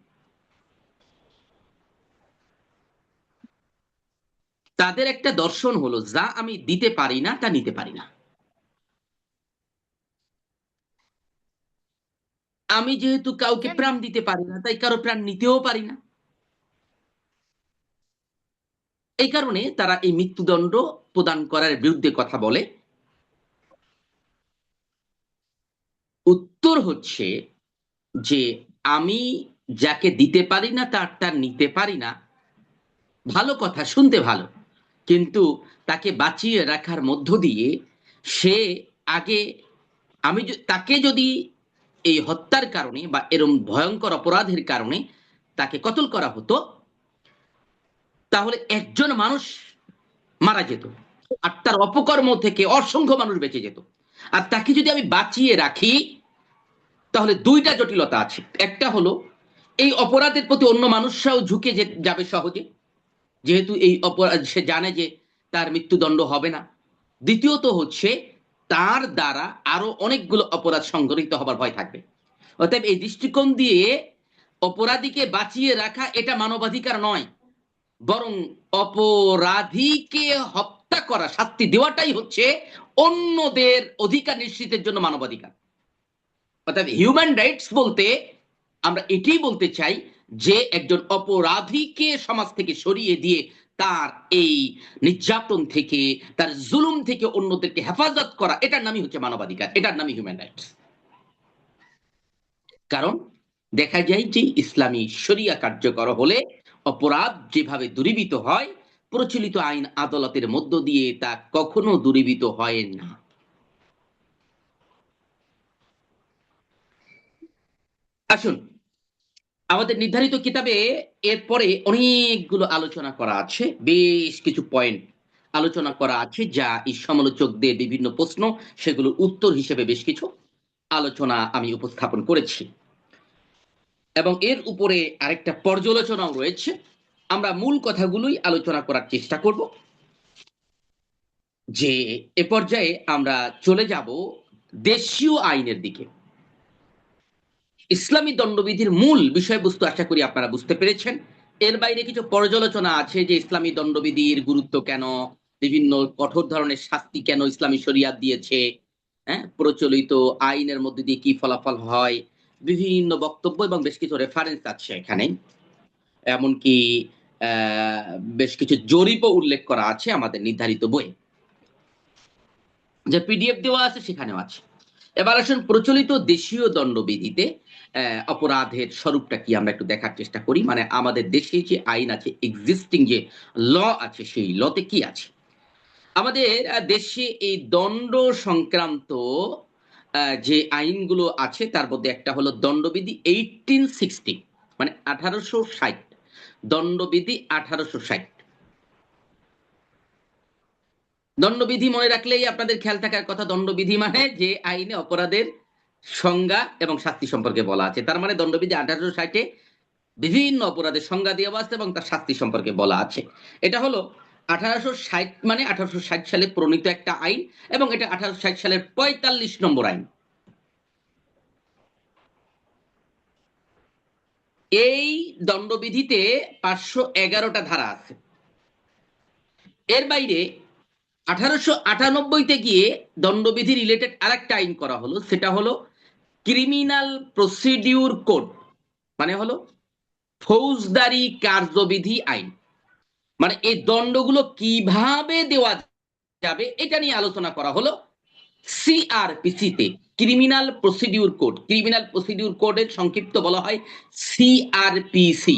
তাদের একটা দর্শন হলো যা আমি দিতে পারি না তা নিতে পারি না। আমি যেহেতু কাউকে প্রাণ দিতে পারি না তাই কারো প্রাণ নিতেও পারি না। এই কারণে তারা এই মৃত্যুদণ্ড প্রদান করার বিরুদ্ধে কথা বলে। উত্তর হচ্ছে যে আমি যাকে দিতে পারি না তার নিতে পারি না, ভালো কথা, শুনতে ভালো, কিন্তু তাকে বাঁচিয়ে রাখার মধ্য দিয়ে সে আগে তাকে যদি এই হত্যার কারণে বা এরম ভয়ঙ্কর অপরাধের কারণে তাকে কতল করা হতো, তাহলে একজন মানুষ মারা যেত আর তার অপকর্ম থেকে অসংখ্য মানুষ বেঁচে যেত। আর তাকে যদি আমি বাঁচিয়ে রাখি তাহলে দুইটা জটিলতা আছে। একটা হলো এই অপরাধের প্রতি অন্য মানুষরাও ঝুঁকে যাবে সহজে, যেহেতু এই অপরাধ সে জানে যে তার মৃত্যুদণ্ড হবে না। দ্বিতীয়ত হচ্ছে তার দ্বারা আরো অনেকগুলো অপরাধ সংঘটিত হবার ভয় থাকবে। অতএব এই দৃষ্টিকোণ দিয়ে অপরাধীকে বাঁচিয়ে রাখা এটা মানবাধিকার নয়, বরং অপরাধীকে হত্যা করা, শাস্তি দেওয়াটাই হচ্ছে অন্যদের অধিকার নিশ্চিতের জন্য মানবাধিকার। অর্থাৎ হিউম্যান রাইটস বলতে আমরা এটাই বলতে চাই যে একজন অপরাধীকে সমাজ থেকে সরিয়ে দিয়ে তার এই নির্যাতন থেকে, তার জুলুম থেকে অন্যদেরকে হেফাজত করা, এটার নামই হচ্ছে মানবাধিকার, এটার নামই হিউম্যান রাইটস। কারণ দেখা যায় যে ইসলামী শরিয়া কার্যকর হলে অপরাধ যেভাবে দূরীভূত হয়, প্রচলিত আইন আদালতের মধ্য দিয়ে তা কখনো দূরীভূত হয় না। আসুন, আমাদের নির্ধারিত কিতাবে এরপরে অনেকগুলো আলোচনা করা আছে, বেশ কিছু পয়েন্ট আলোচনা করা আছে যা এই সমালোচকদের বিভিন্ন প্রশ্ন, সেগুলোর উত্তর হিসেবে বেশ কিছু আলোচনা আমি উপস্থাপন করেছি এবং এর উপরে আরেকটা পর্যালোচনাও রয়েছে। আমরা মূল কথাগুলোই আলোচনা করার চেষ্টা করব, যে এ পর্যায়ে আমরা চলে যাব দেশীয় আইনের দিকে। ইসলামী দণ্ডবিধির মূল বিষয়বস্তু আশা করি আপনারা বুঝতে পেরেছেন। এর বাইরে কিছু পর্যালোচনা আছে যে ইসলামী দণ্ডবিধির গুরুত্ব কেন, বিভিন্ন কঠোর ধরনের শাস্তি কেন ইসলামী শরিয়াত দিয়েছে, হ্যাঁ, প্রচলিত আইনের মধ্যে দিয়ে কি ফলাফল হয়, বিভিন্ন বক্তব্য এবং বেশ কিছু রেফারেন্স আছে এখানে। এমনকি বেশ কিছু জরিপও উল্লেখ করা আছে আমাদের নির্ধারিত বইয়ে, যে পিডিএফ দেওয়া আছে সেখানেও আছে। এবার আসুন, প্রচলিত দেশীয় দণ্ডবিধিতে অপরাধের স্বরূপটা কি আমরা একটু দেখার চেষ্টা করি। মানে আমাদের দেশে যে আইন আছে, এক্সিস্টিং যে ল আছে, সেই লতে কি আছে। আমাদের দেশে এই দণ্ড সংক্রান্ত যে আইনগুলো আছে তার মধ্যে একটা হলো দণ্ডবিধি 1860, মানে 1860, দণ্ডবিধি 1860। দণ্ডবিধি মনে রাখলেই আপনাদের খেয়াল থাকার কথা, দণ্ডবিধি মানে যে আইনে অপরাধের সংজ্ঞা এবং শাস্তি সম্পর্কে বলা আছে। তার মানে দণ্ডবিধি 1860-এ বিভিন্ন অপরাধের সংজ্ঞা দেওয়া আছে এবং তার শাস্তি সম্পর্কে বলা আছে। এটা হলো 1860, মানে 1860 সালে প্রণীত একটা আইন এবং এটা 1860 সালের 45 নম্বর আইন। এই দণ্ডবিধিতে 511টা ধারা আছে। এর বাইরে 1898-তে গিয়ে দণ্ডবিধি রিলেটেড আরেকটা আইন করা হলো, সেটা হলো ক্রিমিনাল প্রসিডিউর কোড, মানে হলো ফৌজদারি কার্যবিধি আইন। মানে এই দণ্ডগুলো কিভাবে দেওয়া যাবে এটা নিয়ে আলোচনা করা হলো সিআরপিসিতে, criminal procedure code. Criminal procedure কোডের সংক্ষিপ্ত বলা হয় সিআরপিসি,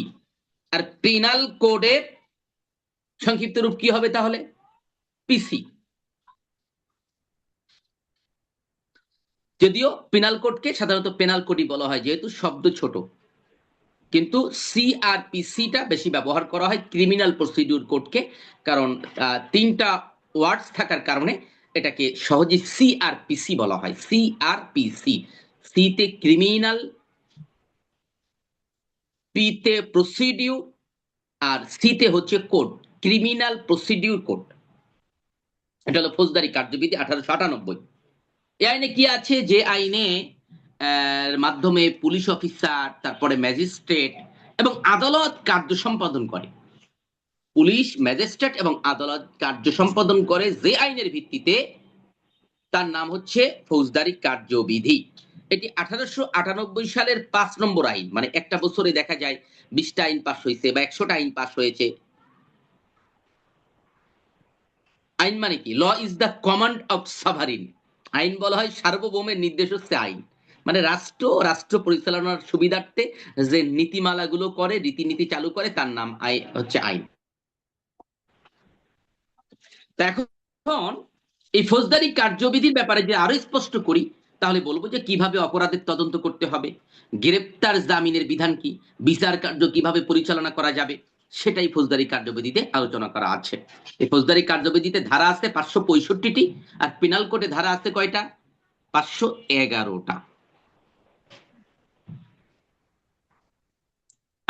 আর পেনাল কোডের সংক্ষিপ্ত রূপ কি হবে তাহলে? পিসি। যদিও পেনাল কোডকে সাধারণত পেনাল কোডই বলা হয় যেহেতু শব্দ ছোট, কিন্তু সিআরপিসিটা বেশি ব্যবহার করা হয় ক্রিমিনাল প্রসিডিউর কোডকে, কারণ তিনটা ওয়ার্ডস থাকার কারণে এটাকে সহজে সিআরপিসি বলা হয়। সিআরপিসি, সিতে ক্রিমিনাল, পিতে প্রসিডিউর, আর সিতে হচ্ছে কোড, ক্রিমিনাল প্রসিডিউর কোড। এটা হলো ফৌজদারি কার্যবিধি 1898। এই আইনে কি আছে? যে আইনে মাধ্যমে পুলিশ অফিসার, তারপরে ম্যাজিস্ট্রেট এবং আদালত কার্য সম্পাদন করে। পুলিশ, ম্যাজিস্ট্রেট এবং আদালত কার্য সম্পাদন করে যে আইনের ভিত্তিতে, তার নাম হচ্ছে ফৌজদারি কার্যবিধি। এটি 1898 সালের 5 নম্বর আইন। মানে একটা বছরে দেখা যায় 20টা আইন পাস হয়েছে বা 100টা আইন পাস হয়েছে। আইন মানে কি? Law is the command of sovereign. আইন বলা হয় সার্বভৌমের নির্দেশ হচ্ছে আইন। মানে রাষ্ট্র পরিচালনার সুবিধার্থে যে নীতিমালাগুলো করে, রীতিনীতি চালু করে, তার নাম হচ্ছে আইন। তা এখন এই ফৌজদারি কার্যবিধির ব্যাপারে যে আরো স্পষ্ট করি, তাহলে বলবো যে কিভাবে অপরাধের তদন্ত করতে হবে, গ্রেপ্তার জামিনের বিধান কি, বিচার কার্য কিভাবে পরিচালনা করা যাবে, সেটাই ফৌজদারি কার্যবিধিতে আলোচনা করা আছে। এই ফৌজদারি কার্যবিধিতে ধারা আছে 565টি, আর পেনাল কোডে ধারা আছে কয়টা? 511টা।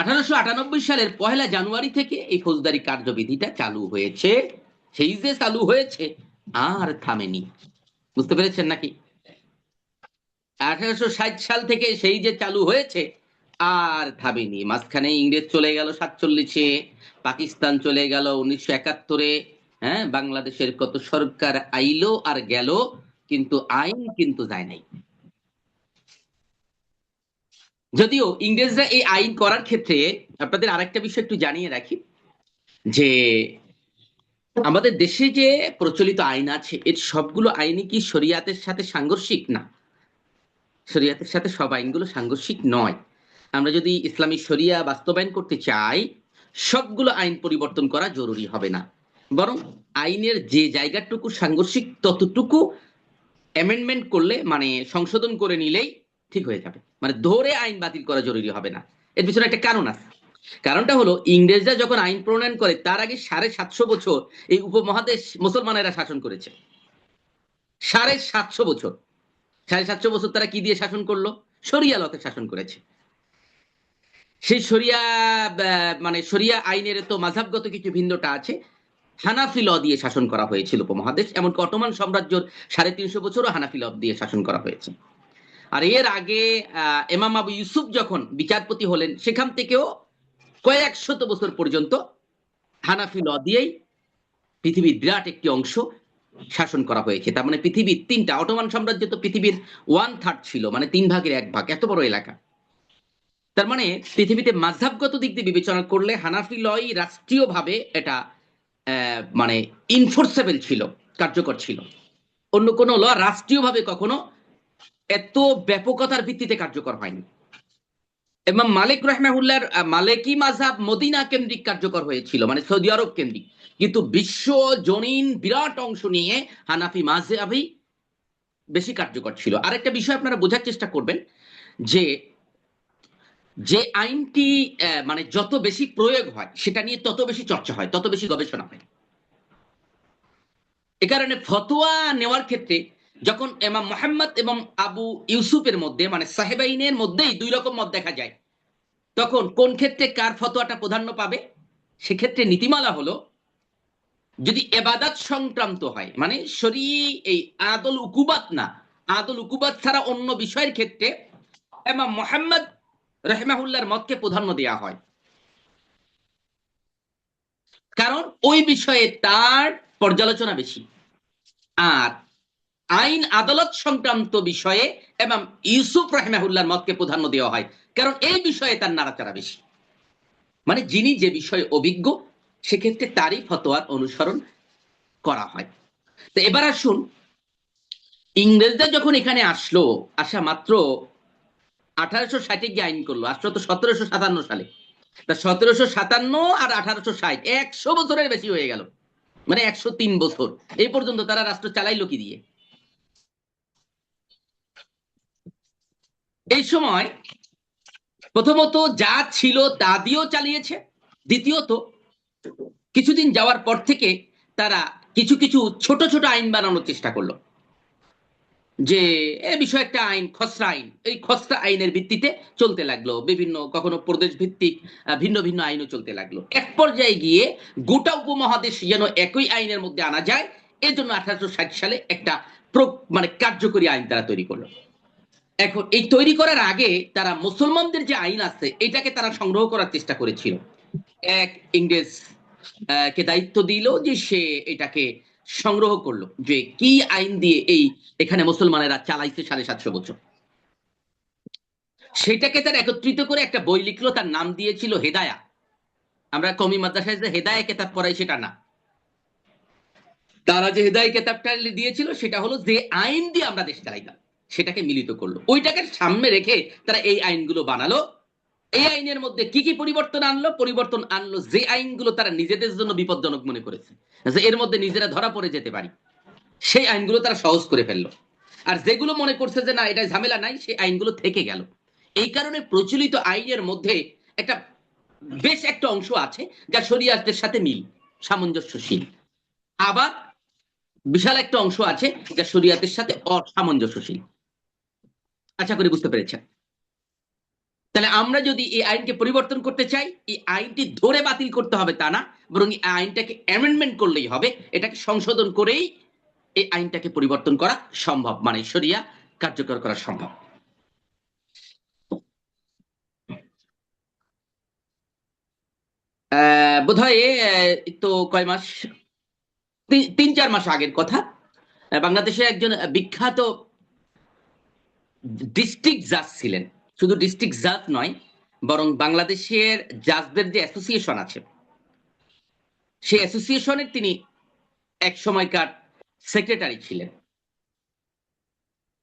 1898 সালের 1 জানুয়ারি থেকে এই ফৌজদারি কার্যবিধিটা চালু হয়েছে। সেই যে চালু হয়েছে আর থামেনি। বুঝতে পেরেছেন নাকি? 1860 সাল থেকে সেই যে চালু হয়েছে আর থামেনি। মাঝখানে ইংরেজ চলে গেল 47-এ, পাকিস্তান চলে গেল 1971-এ, হ্যাঁ, বাংলাদেশের কত সরকার আইলো আর গেল, কিন্তু আইন কিন্তু যায় নাই। যদিও ইংরেজরা এই আইন করার ক্ষেত্রে, আপনাদের আরেকটা বিষয় একটু জানিয়ে রাখি, যে আমাদের দেশে যে প্রচলিত আইন আছে, এর সবগুলো আইনই কি শরিয়াতের সাথে সাংঘর্ষিক? না, শরিয়াতের সাথে সব আইনগুলো সাংঘর্ষিক নয়। আমরা যদি ইসলামী শরিয়া বাস্তবায়ন করতে চাই, সবগুলো আইন পরিবর্তন করা জরুরি হবে না, বরং আইনের যে জায়গাটুকু সাংঘর্ষিক ততটুকু অ্যামেন্ডমেন্ট করলে, মানে সংশোধন করে নিলেই ঠিক হয়ে যাবে। মানে ধরে আইন বাতিল করা জরুরি হবে না। এর পিছনে একটা কারণ আছে। কারণটা হলো, ইংরেজরা যখন আইন প্রণয়ন করে তার আগে 750 বছর এই উপমহাদেশ মুসলমানেরা শাসন করেছে। 750 বছর। 750 বছর তারা কি দিয়ে শাসন করলো? শরিয়া লতে শাসন করেছে। সেই শরিয়া, মানে শরিয়া আইনের তো মাযহাবগত কিছু ভিন্নতা আছে। হানাফি ল দিয়ে শাসন করা হয়েছিল উপমহাদেশ। এমনকি অটোমান সাম্রাজ্যের 350 বছরও হানাফি ল দিয়ে শাসন করা হয়েছে। আর এর আগে ইমাম আবু ইউসুফ যখন বিচারপতি হলেন, সেখান থেকেও কয়েক শত বছর পর্যন্ত হানাফি ল দিয়েই পৃথিবীর বিরাট একটি অংশ শাসন করা হয়েছে। তার মানে পৃথিবীর 3টা, অটোমান সাম্রাজ্য তো পৃথিবীর 1/3 ছিল, মানে 3/1 এত বড় এলাকা। তার মানে পৃথিবীতে মাযহাবগত দিক দিয়ে বিবেচনা করলে হানাফি লই রাষ্ট্রীয়ভাবে এটা মানে ইনফোর্সেবল ছিল, কার্যকর ছিল। অন্য কোনো ল রাষ্ট্রীয়ভাবে কখনো এত ব্যাপকতার ভিত্তিতে কার্যকর হয়নি। এবং মালিক রাহমাহুল্লাহর মালিকি মাযহাব মদিনা কেন্দ্রিক কার্যকর হয়েছিল, মানে সৌদি আরব কেন্দ্রিক। কিন্তু বিশ্ব জনীন বিরাট অংশ নিয়ে হানাফি মাযহাবই বেশি কার্যকর ছিল। আরেকটা বিষয় আপনারা বোঝার চেষ্টা করবেন, যে আইনটি মানে যত বেশি প্রয়োগ হয়, সেটা নিয়ে তত বেশি চর্চা হয়, তত বেশি গবেষণা হয়। এ কারণে ফতোয়া নেওয়ার ক্ষেত্রে যখন ইমাম মুহাম্মদ এবং আবু ইউসুফের মধ্যে, মানে সাহেবাইনের মধ্যেই 2 রকম মত দেখা যায়, তখন কোন ক্ষেত্রে কার ফতোয়াটা প্রাধান্য পাবে? সেক্ষেত্রে নীতিমালা হলো, যদি ইবাদত সংক্রান্ত হয়, মানে শরঈ এই আদল উকুবাত না, আদল উকুবাত ছাড়া অন্য বিষয়ের ক্ষেত্রে ইমাম মুহাম্মদ রাহমাহুল্লাহর মতকে প্রাধান্য দেওয়া হয়, কারণ ওই বিষয়ে তার পর্যালোচনা বেশি। আর আইন আদালত সংক্রান্ত বিষয়ে ইমাম ইউসুফ রাহমাহুল্লাহর মতকে প্রাধান্য দেওয়া হয়, কারণ এই বিষয়ে তার নাড়াচাড়া বেশি। মানে যিনি যে বিষয়ে অভিজ্ঞ, সেক্ষেত্রে তারই ফতোয়ার অনুসরণ করা হয়। তো এবার আসুন, ইংরেজরা যখন এখানে আসলো, আসা মাত্র 1860 গিয়ে আইন করলো, আসলো তো 1757 সালে। তা 1757 আর 1860, 100 বছরের বেশি হয়ে গেল, মানে 103 বছর। এই পর্যন্ত তারা রাষ্ট্র চালাইলো কি দিয়ে? এই সময় প্রথমত যা ছিল তা দিয়েও চালিয়েছে। দ্বিতীয়ত কিছুদিন যাওয়ার পর থেকে তারা কিছু কিছু ছোট ছোট আইন বানানোর চেষ্টা করলো, যে এ বিষয়ে একটা আইন, খসড়া আইন, এই খসড়া আইনের ভিত্তিতে চলতে লাগলো, বিভিন্ন কখনো প্রদেশ ভিত্তিক ভিন্ন ভিন্ন আইনও চলতে লাগলো। এক পর্যায়ে গিয়ে গোটা উপমহাদেশ যেন একই আইনের মধ্যে আনা যায়, এর জন্য 1860 সালে একটা মানে কার্যকরী আইন তারা তৈরি করলো। এখন এই তৈরি করার আগে তারা মুসলমানদের যে আইন আছে এটাকে তারা সংগ্রহ করার চেষ্টা করেছিল। এক ইংরেজ কে দায়িত্ব দিল যে সে এটাকে সংগ্রহ করলো, যে কি আইন দিয়ে এই এখানে মুসলমানেরা চালাইছে 750 বছর। সেটাকে তারা একত্রিত করে একটা বই লিখলো, তার নাম দিয়েছিল হেদায়া। আমরা কওমি মাদ্রাসায় যে হেদায়া কিতাব পড়াই সেটা না, তারা যে হেদায়া কিতাবটা দিয়েছিল সেটা হলো যে আইন দিয়ে আমরা দেশ চালাইতাম, সেটাকে মিলিত করলো। ওইটাকে সামনে রেখে তারা এই আইনগুলো বানালো। এই আইনের মধ্যে কি কি পরিবর্তন আনলো? পরিবর্তন আনলো যে আইনগুলো তারা নিজেদের জন্য বিপজ্জনক মনে করেছে, যে এর মধ্যে নিজেরা ধরা পড়ে যেতে পারি, সেই আইনগুলো তারা সহজ করে ফেললো। আর যেগুলো মনে করছে যে না এটা ঝামেলা নাই, সেই আইনগুলো থেকে গেল। এই কারণে প্রচলিত আইনের মধ্যে একটা বেশ একটা অংশ আছে যা শরিয়াতের সাথে মিল, সামঞ্জস্যশীল। আবার বিশাল একটা অংশ আছে যা শরিয়াতের সাথে অসামঞ্জস্যশীল। আশা করি বুঝতে পেরেছেন। তাহলে আমরা যদি এই আইনকে পরিবর্তন করতে চাই, এই আইনটি ধরে বাতিল করতে হবে তা না, বরং এই আইনটাকে অ্যামেন্ডমেন্ট করলেই হবে, এটাকে সংশোধন করেই এই আইনটাকে পরিবর্তন করা সম্ভব, মানে শরিয়া কার্যকর করা সম্ভব। বোধহয় তো কয় মাস, 3-4 মাস আগের কথা, বাংলাদেশে একজন বিখ্যাত ডিস্ট্রিক্ট জাজ ছিলেন। শুধু ডিস্ট্রিক্ট জাজ নয়, বরং বাংলাদেশের জাজদের যে অ্যাসোসিয়েশন আছে সেই অ্যাসোসিয়েশনের তিনি এক সময়কার সেক্রেটারি ছিলেন।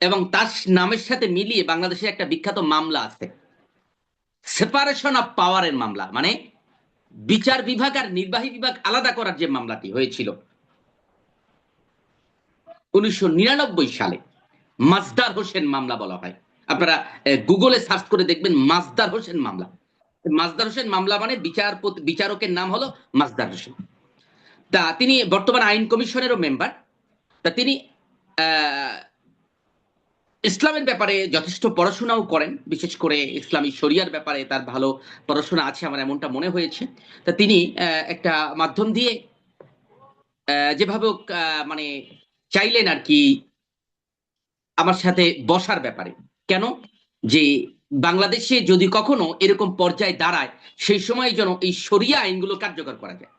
এবং তার নামের সাথে মিলিয়ে বাংলাদেশে একটা বিখ্যাত মামলা আছে, সেপারেশন অফ পাওয়ারের মামলা, মানে বিচার বিভাগ আর নির্বাহী বিভাগ আলাদা করার যে মামলাটি হয়েছিল 1999 সালে, মাজদার হোসেন মামলা বলা হয়। আপনারা গুগলে সার্চ করে দেখবেন মাজদার হোসেন মামলা। মাজদার হোসেন মামলা মানে বিচারকের নাম হলো মাজদার হোসেন। তা তিনি বর্তমান আইন কমিশনেরও মেম্বার। তা তিনি ইসলামের ব্যাপারে যথেষ্ট পড়াশোনাও করেন, বিশেষ করে ইসলামী শরিয়ার ব্যাপারে তার ভালো পড়াশোনা আছে, আমার এমনটা মনে হয়েছে। তা তিনি একটা মাধ্যম দিয়ে যেভাবে মানে চাইলেন আর কি আমার সাথে বসার ব্যাপারে। কেন? যে বাংলাদেশে যদি কখনো এরকম পর্যায়ে দাঁড়ায়, সেই সময় যেন এই শরিয়া আইনগুলো কার্যকর করা যায়।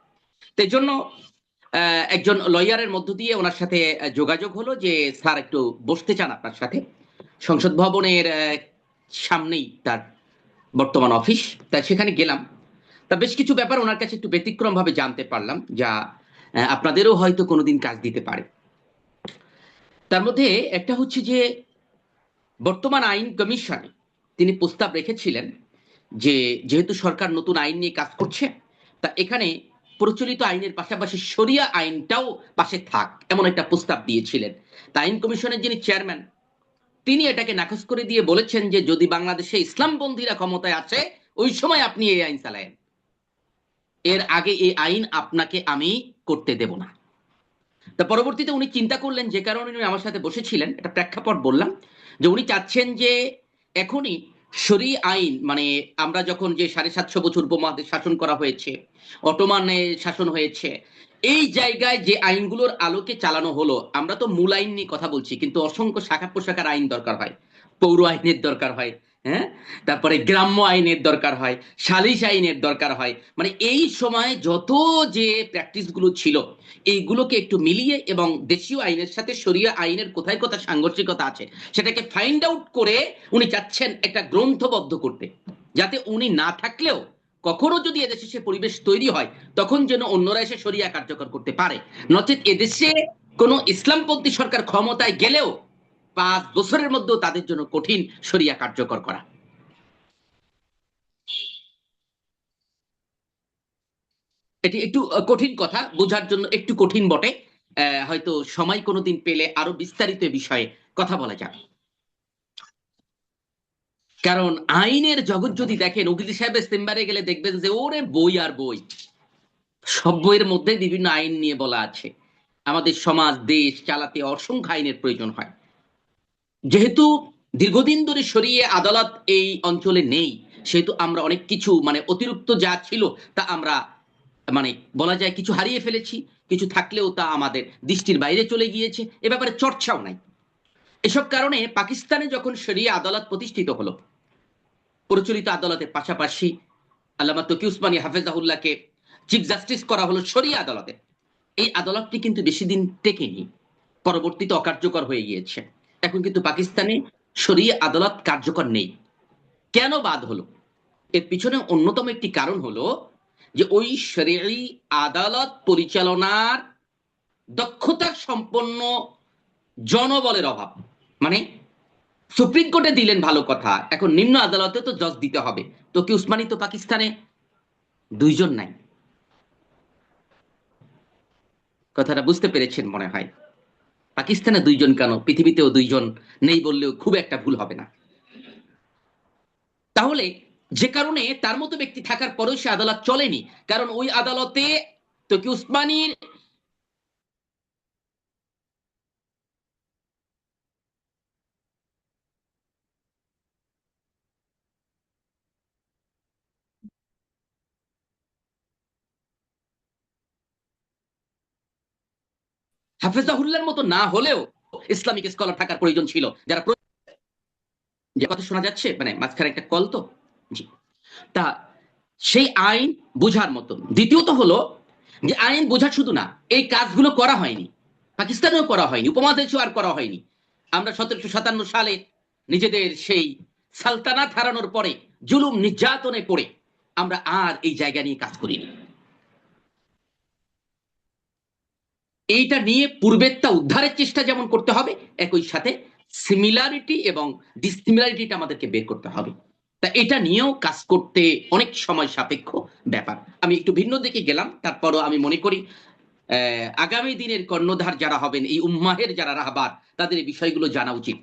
সেই জন্য একজন লয়ারের মধ্য দিয়ে ওনার সাথে যোগাযোগ হলো যে স্যার একটু বসতে চান আপনার সাথে। সংসদ ভবনের সামনেই তার বর্তমান অফিস, তাই সেখানে গেলাম। তা বেশ কিছু ব্যাপার ওনার কাছে একটু ব্যতিক্রম ভাবে জানতে পারলাম, যা আপনাদেরও হয়তো কোনোদিন কাজ দিতে পারে। তার মধ্যে একটা হচ্ছে যে বর্তমান আইন কমিশনে তিনি প্রস্তাব রেখেছিলেন যে যেহেতু সরকার নতুন আইন নিয়ে কাজ করছে, তা এখানে প্রচলিত আইনের পাশাপাশি শরিয়া আইনটাও পাশে থাক, এমন একটা প্রস্তাব দিয়েছিলেন। তা আইন কমিশনের যিনি চেয়ারম্যান তিনি এটাকে নাকচ করে দিয়ে বলেছেন যে যদি বাংলাদেশে ইসলামপন্থীরা ক্ষমতায় আছে ওই সময় আপনি এই আইন চালায়েন, এর আগে এই আইন আপনাকে আমি করতে দেব না। তা পরবর্তীতে উনি চিন্তা করলেন, যে কারণে উনি আমার সাথে বসেছিলেন, একটা প্রেক্ষাপট বললাম, যে উনি চাচ্ছেন যে এখনই শরী আইন, মানে আমরা যখন যে 750 বছর উপমহাদেশ শাসন করা হয়েছে, অটোমানের শাসন হয়েছে, এই জায়গায় যে আইনগুলোর আলোকে চালানো হলো, আমরা তো মূল আইন নিয়ে কথা বলছি, কিন্তু অসংখ্য শাখা প্রশাখার আইন দরকার হয়, পৌর আইনের দরকার হয়, হ্যাঁ, তারপরে গ্রাম্য আইনের দরকার হয়, সালিশ আইনের দরকার হয়। মানে এই সময় যত যে প্র্যাকটিস গুলো ছিল এইগুলোকে একটু মিলিয়ে এবং দেশীয় আইনের সাথে শরিয়া আইনের কোথায় কোথায় সাংঘর্ষিকতা আছে সেটাকে ফাইন্ড আউট করে উনি চাচ্ছেন একটা গ্রন্থবদ্ধ করতে, যাতে উনি না থাকলেও কখনো যদি এদেশে সে পরিবেশ তৈরি হয় তখন যেন অন্যরা এসে শরিয়া কার্যকর করতে পারে। নচেত এদেশে কোনো ইসলামপন্থী সরকার ক্ষমতায় গেলেও 5 বছরের মধ্যেও তাদের জন্য কঠিন শরিয়া কার্যকর করা। এটি একটু কঠিন কথা, বোঝার জন্য একটু কঠিন বটে। হয়তো সময় কোনোদিন পেলে আরো বিস্তারিত বিষয়ে কথা বলা যাবে। কারণ আইনের জগৎ যদি দেখেন, উকিল সাহেবের চেম্বারে গেলে দেখবেন যে ওরে বই আর বই, সব বইয়ের মধ্যে বিভিন্ন আইন নিয়ে বলা আছে। আমাদের সমাজ দেশ চালাতে অসংখ্য আইনের প্রয়োজন হয়। যেহেতু দীর্ঘদিন ধরে শরিয়ে আদালত এই অঞ্চলে নেই, সেহেতু আমরা অনেক কিছু মানে অতিরিক্ত যা ছিল তা আমরা মানে বলা যায় কিছু হারিয়ে ফেলেছি, কিছু থাকলেও তা আমাদের দৃষ্টির বাইরে চলে গিয়েছে, এ ব্যাপারে চর্চাও নাই। এসব কারণে পাকিস্তানে যখন শরিয়া আদালত প্রতিষ্ঠিত হলো, প্রচলিত আদালতের পাশাপাশি আল্লামা তকি উসমানী হাফেজাহুল্লাহকে চিফ জাস্টিস করা হলো শরিয়া আদালতে। এই আদালতটি কিন্তু বেশি দিন টেকেনি, পরবর্তীতে অকার্যকর হয়ে গিয়েছে। এখন কিন্তু পাকিস্তানে শরিয়া আদালত কার্যকর নেই। কেন বাদ হলো? এর পিছনে অন্যতম একটি কারণ হলো যে ওই শরিয়াই আদালত পরিচালনার দক্ষতা সম্পন্ন জনবলের অভাব। মানে সুপ্রিম কোর্টে দিলেন ভালো কথা, এখন নিম্ন আদালতে তো জজ দিতে হবে। তো কি উসমানী তো পাকিস্তানে দুইজন নাই। কথাটা বুঝতে পেরেছেন মনে হয়। পাকিস্তানে দুইজন কেন, পৃথিবীতেও দুইজন নেই বললেও খুব একটা ভুল হবে না। তাহলে যে কারণে তার মতো ব্যক্তি থাকার পরেও সে আদালত চলেনি, কারণ ওই আদালতে তকি উসমানীর হাফেজাহুল্লাহর মতো না হলেও ইসলামিক স্কলার থাকার প্রয়োজন ছিল, যারা যে কথা শোনা যাচ্ছে মানে মাঝখানে একটা কল তো, জি। তা সেই আইন বোঝার মতন। দ্বিতীয়ত হলো যে আইন বোঝা শুধু না, এই কাজগুলো করা হয়নি, পাকিস্তানেও করা হয়নি, উপমহাদেশেও আর করা হয়নি। আমরা 1757 সালে নিজেদের সেই সালতানাত হারানোর পরে জুলুম নির্যাতনে পড়ে আমরা আর এই জায়গা নিয়ে কাজ করিনি। এইটা নিয়ে পূর্বেরটা উদ্ধারের চেষ্টা যেমন করতে হবে, একই সাথে সিমিলারিটি এবং ডিসিমিলারিটিটা আমাদেরকে বের করতে হবে। তা এটা নিয়েও কাজ করতে অনেক সময় সাপেক্ষ ব্যাপার। আমি একটু ভিন্ন দিকে গেলাম, তারপরও আমি মনে করি আগামী দিনের কর্ণধার যারা হবেন, এই উম্মাহের যারা রাহবার, তাদের এই বিষয়গুলো জানা উচিত।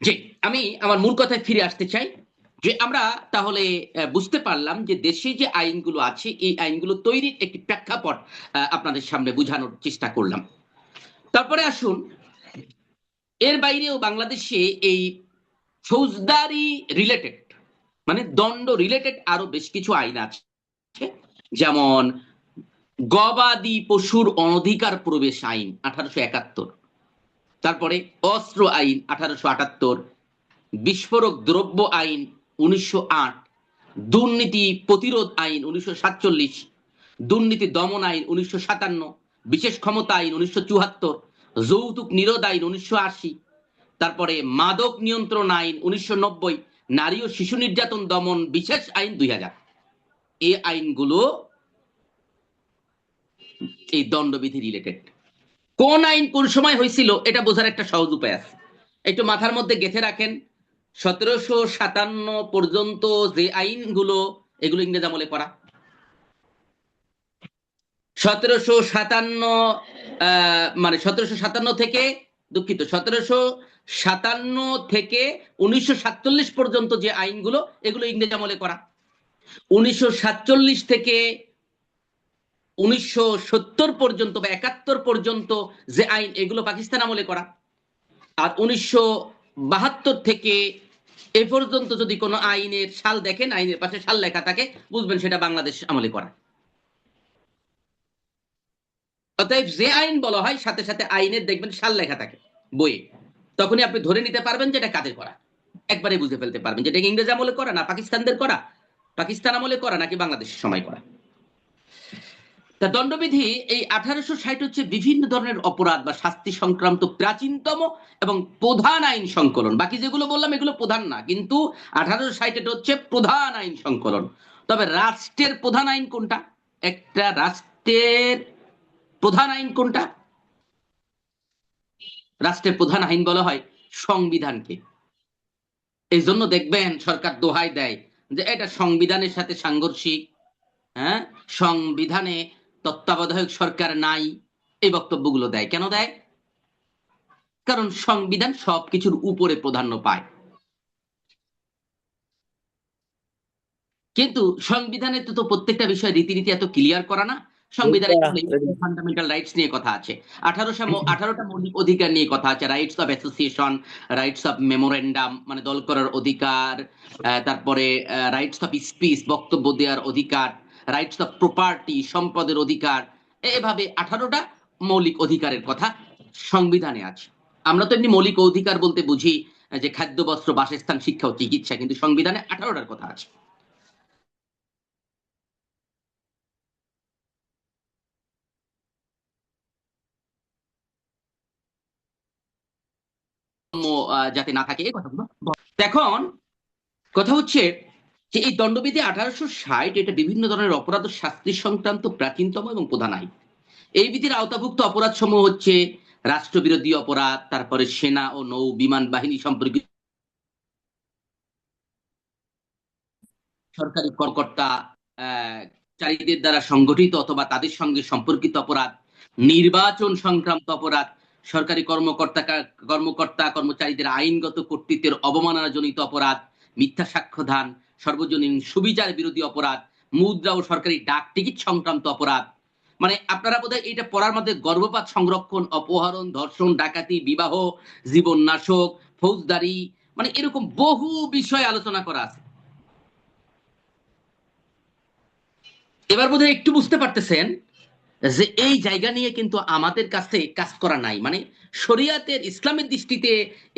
যে আমি আমার মূল কথায় ফিরে আসতে চাই, যে আমরা তাহলে বুঝতে পারলাম যে দেশে যে আইনগুলো আছে এই আইনগুলো তৈরির একটি প্রেক্ষাপট আপনাদের সামনে বোঝানোর চেষ্টা করলাম। তারপরে আসুন, এর বাইরেও বাংলাদেশে এই ফৌজদারি রিলেটেড মানে দণ্ড রিলেটেড আরো বেশ কিছু আইন আছে। যেমন গবাদি পশুর অনধিকার প্রবেশ আইন 1871, তারপরে অস্ত্র আইন 1878, বিস্ফোরক দ্রব্য আইন 1908, দুর্নীতি প্রতিরোধ আইন 1947, দুর্নীতি দমন আইন 1957, বিশেষ ক্ষমতা আইন 1974, যৌতুক নিরোধ আইন 1980, তারপরে মাদক নিয়ন্ত্রণ আইন 1990, নারী ও শিশু নির্যাতন দমন বিশেষ আইন 2000। এই আইনগুলো এই দণ্ডবিধি রিলেটেড। কোন আইন কোন সময় হয়েছিল এটা বোঝার একটা সহজ উপায় আছে, একটু মাথার মধ্যে গেঁথে রাখেন। 1757 পর্যন্ত যে আইনগুলো, এগুলো ইংরেজ আমলে করা। 1757 মানে 1757 থেকে দুঃখিত 1757 থেকে 1947 পর্যন্ত যে আইনগুলো, এগুলো ইংরেজ আমলে করা। 1947 থেকে 1970 পর্যন্ত বা 71 পর্যন্ত যে আইন, এগুলো পাকিস্তান আমলে করা। আর 1972 থেকে এ পর্যন্ত যদি কোনো আইনের সাল দেখেন, আইনের পাশে সাল লেখা থাকে, বুঝবেন সেটা বাংলাদেশ আমলে করা। অতএব যে আইন বলা হয় সাথে সাথে আইনের দেখবেন সাল লেখা থাকে বইয়ে, তখনই আপনি ধরে নিতে পারবেন যে এটা কাদের করা, একবারে বুঝে ফেলতে পারবেন যেটা ইংরেজ আমলে করা না পাকিস্তানদের করা, পাকিস্তান আমলে করা নাকি বাংলাদেশের সময় করা। তা দণ্ডবিধি এই 1860 হচ্ছে বিভিন্ন ধরনের অপরাধ বা শাস্তি সংক্রান্ত প্রাচীনতম এবং প্রধান আইন সংকলন। বাকি যেগুলো বললাম এগুলো প্রধান না, কিন্তু 1860 হচ্ছে প্রধান আইন সংকলন। তবে রাষ্ট্রের প্রধান আইন কোনটা? একটা রাষ্ট্রের প্রধান আইন কোনটা? রাষ্ট্রের প্রধান আইন বলা হয় সংবিধানকে। এই জন্য দেখবেন সরকার দোহাই দেয় যে এটা সংবিধানের সাথে সাংঘর্ষিক, হ্যাঁ, সংবিধানে তত্ত্বাবধায়ক সরকার নাই, এই বক্তব্যগুলো দেয়। কেন দেয়? কারণ সংবিধান সবকিছুর উপরে প্রাধান্য পায়। কিন্তু সংবিধানে তো প্রত্যেকটা বিষয় রীতিনীতি এত ক্লিয়ার করা না। সংবিধানে ফান্ডামেন্টাল রাইটস নিয়ে কথা আছে, 18টা মৌলিক অধিকার নিয়ে কথা আছে, rights of association, rights of memorandum মানে দল করার অধিকার, তারপরে রাইটস অফ স্পিচ বক্তব্য দেওয়ার অধিকার, রাইটস অফ প্রপার্টি সম্পদের অধিকার, এভাবে 18টা মৌলিক অধিকারের কথা সংবিধানে আছে। আমরা তো এমনি মৌলিক অধিকার বলতে বুঝি যে খাদ্য, বস্ত্র, বাসস্থান, শিক্ষা ও চিকিৎসা, কিন্তু সংবিধানে 18টার কথা আছে। যাতে না থাকে এই কথাগুলো। এখন কথা হচ্ছে যে এই দণ্ডবিধি 1860 এটা বিভিন্ন ধরনের অপরাধ ও শাস্তি সংক্রান্ত প্রাচীনতম এবং প্রধান আইন। এই বিধির আওতাভুক্ত অপরাধ সমূহ হচ্ছে রাষ্ট্রবিরোধী অপরাধ, তারপরে সেনা ও নৌ বিমান বাহিনী সম্পর্কিত সরকারি কর্মকর্তা, চারীদের দ্বারা সংগঠিত অথবা তাদের সঙ্গে সম্পর্কিত অপরাধ, নির্বাচন সংক্রান্ত অপরাধ, সরকারি কর্মকর্তা কর্মচারীদের আইনগত কর্তৃত্বের অবমাননাজনিত অপরাধ, মিথ্যা সাক্ষ্যদান, সর্বজনীন সুবিচার বিরোধী অপরাধ, মুদ্রা ও সরকারি ডাক টিকিট সংক্রান্ত অপরাধ। মানে আপনারা বোধহয় এটা পড়ার মধ্যে গর্ভপাত সংরক্ষণ, অপহরণ, ধর্ষণ, ডাকাতি, বিবাহ, জীবন নাশক, ফৌজদারি, মানে এরকম বহু বিষয় আলোচনা করা আছে। এবার বোধহয় একটু বুঝতে পারতেছেন যে এই জায়গা নিয়ে কিন্তু আমাদের কাছে কাজ করা নাই। মানে শরিয়াতের ইসলামের দৃষ্টিতে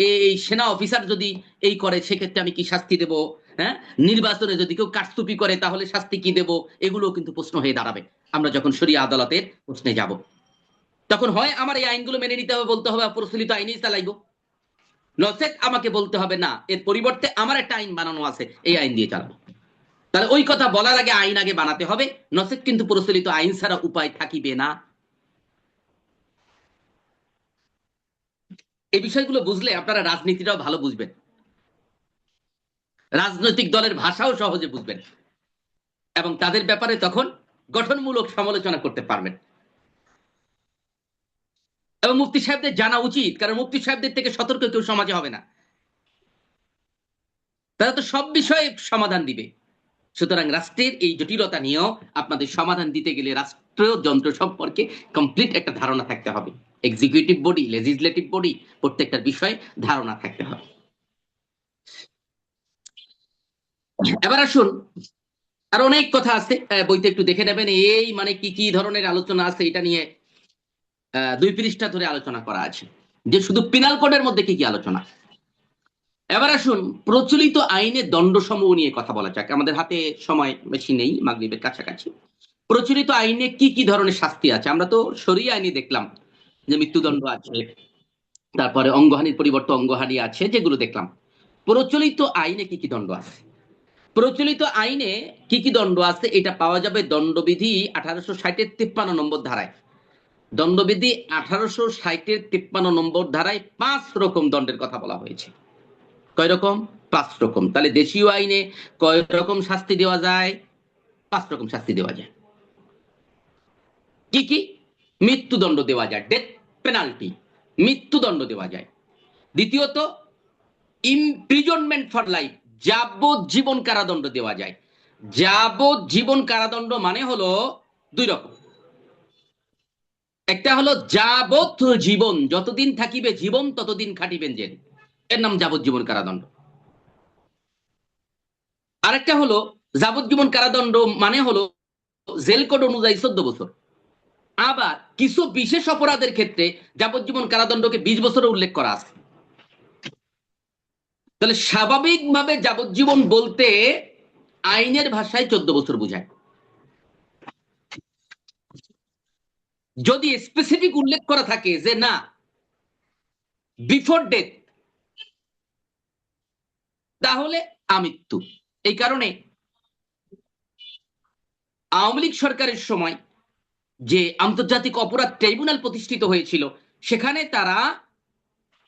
এই সেনা অফিসার যদি এই করে সেক্ষেত্রে আমি কি শাস্তি দেব, হ্যাঁ, নির্বাচনে যদি কেউ কারচুপি করে তাহলে শাস্তি কি দেব, এগুলো কিন্তু প্রশ্ন হয়ে দাঁড়াবে আমরা যখন শরিয়া আদালতের প্রশ্নে যাব। তখন হয় আমার এই আইনগুলো মেনে নিতে হবে, বলতে হবে প্রচলিত আইনেই চালাইব, নচেত আমাকে বলতে হবে না, এর পরিবর্তে আমার একটা আইন বানানো আছে, এই আইন দিয়ে চালাবো। তাহলে ওই কথা বলার আগে আইন আগে বানাতে হবে, নচেত কিন্তু প্রচলিত আইন ছাড়া উপায় থাকিবে না। এই বিষয়গুলো বুঝলে আপনারা রাজনীতিটাও ভালো বুঝবেন, রাজনৈতিক দলের ভাষাও সহজে বুঝবেন এবং তাদের ব্যাপারে তখন গঠনমূলক সমালোচনা করতে পারবেন। এবং মুফতি সাহেবদের জানা উচিত, কারণ মুফতি সাহেবদের থেকে সতর্ক কেউ সমাজে হবে না, তারা তো সব বিষয়ে সমাধান দিবে। সুতরাং রাষ্ট্রের এই জটিলতা নিয়েও আপনাদের সমাধান দিতে গেলে রাষ্ট্রীয় যন্ত্র সম্পর্কে কমপ্লিট একটা ধারণা থাকতে হবে, এক্সিকিউটিভ বডি, লেজিসলেটিভ বডি, প্রত্যেকটা বিষয়ে ধারণা থাকতে হবে। এবার আসুন, আর অনেক কথা আছে, বইতে একটু দেখে নেবেন, এই মানে কি কি ধরনের আলোচনা আছে এটা নিয়ে 2 পৃষ্ঠা ধরে আলোচনা করা আছে, যে শুধু পিনাল কোডের মধ্যে কি কি আলোচনা। এবার আসুন প্রচলিত আইনে দণ্ডসমূহ নিয়ে কথা বলা যাক, আমাদের হাতে সময় বেশি নেই, মাগরিবের কাছাকাছি। প্রচলিত আইনে কি কি ধরনের শাস্তি আছে? আমরা তো শরিয়া আইনে দেখলাম যে মৃত্যুদণ্ড আছে, তারপরে অঙ্গহানির পরিবর্তে অঙ্গহানি আছে, যেগুলো দেখলাম। প্রচলিত আইনে কি কি দণ্ড আছে? প্রচলিত আইনে কি কি দণ্ড আছে এটা পাওয়া যাবে দণ্ডবিধি 1860-এর 53 নম্বর ধারায়। দণ্ডবিধি 1860-এর 53 নম্বর ধারায় 5 রকম দণ্ডের কথা বলা হয়েছে। কয় রকম? 5 রকম। তাহলে দেশীয় আইনে কয় রকম শাস্তি দেওয়া যায়? 5 রকম শাস্তি দেওয়া যায়। কি কি? মৃত্যুদণ্ড দেওয়া যায়, ডেথ পেনাল্টি, মৃত্যুদণ্ড দেওয়া যায়। দ্বিতীয়ত ইমপ্রিজনমেন্ট ফর লাইফ, যাবজ্জীবন কারাদণ্ড দেওয়া যায়। যাবজ্জীবন কারাদণ্ড মানে হলো 2 রকম। একটা হলো যাবজ্জীবন, যতদিন থাকিবে জীবন ততদিন খাটিবেন জেল, এর নাম যাবজ্জীবন কারাদণ্ড। আরেকটা হলো যাবজ্জীবন কারাদণ্ড মানে হলো জেল কোড অনুযায়ী 14 বছর। আবার কিছু বিশেষ অপরাধের ক্ষেত্রে যাবজ্জীবন কারাদণ্ডকে 20 বছরে উল্লেখ করা আছে। তাহলে স্বাভাবিকভাবে যাবজ্জীবন বলতে আইনের ভাষায় 14 বছর বোঝায়। যদি স্পেসিফিক উল্লেখ করা থাকে যে না বিফোর ডেথ, তাহলে আমৃত্যু। এই কারণে আওয়ামী লীগ সরকারের সময় যে আন্তর্জাতিক অপরাধ ট্রাইব্যুনাল প্রতিষ্ঠিত হয়েছিল, সেখানে তারা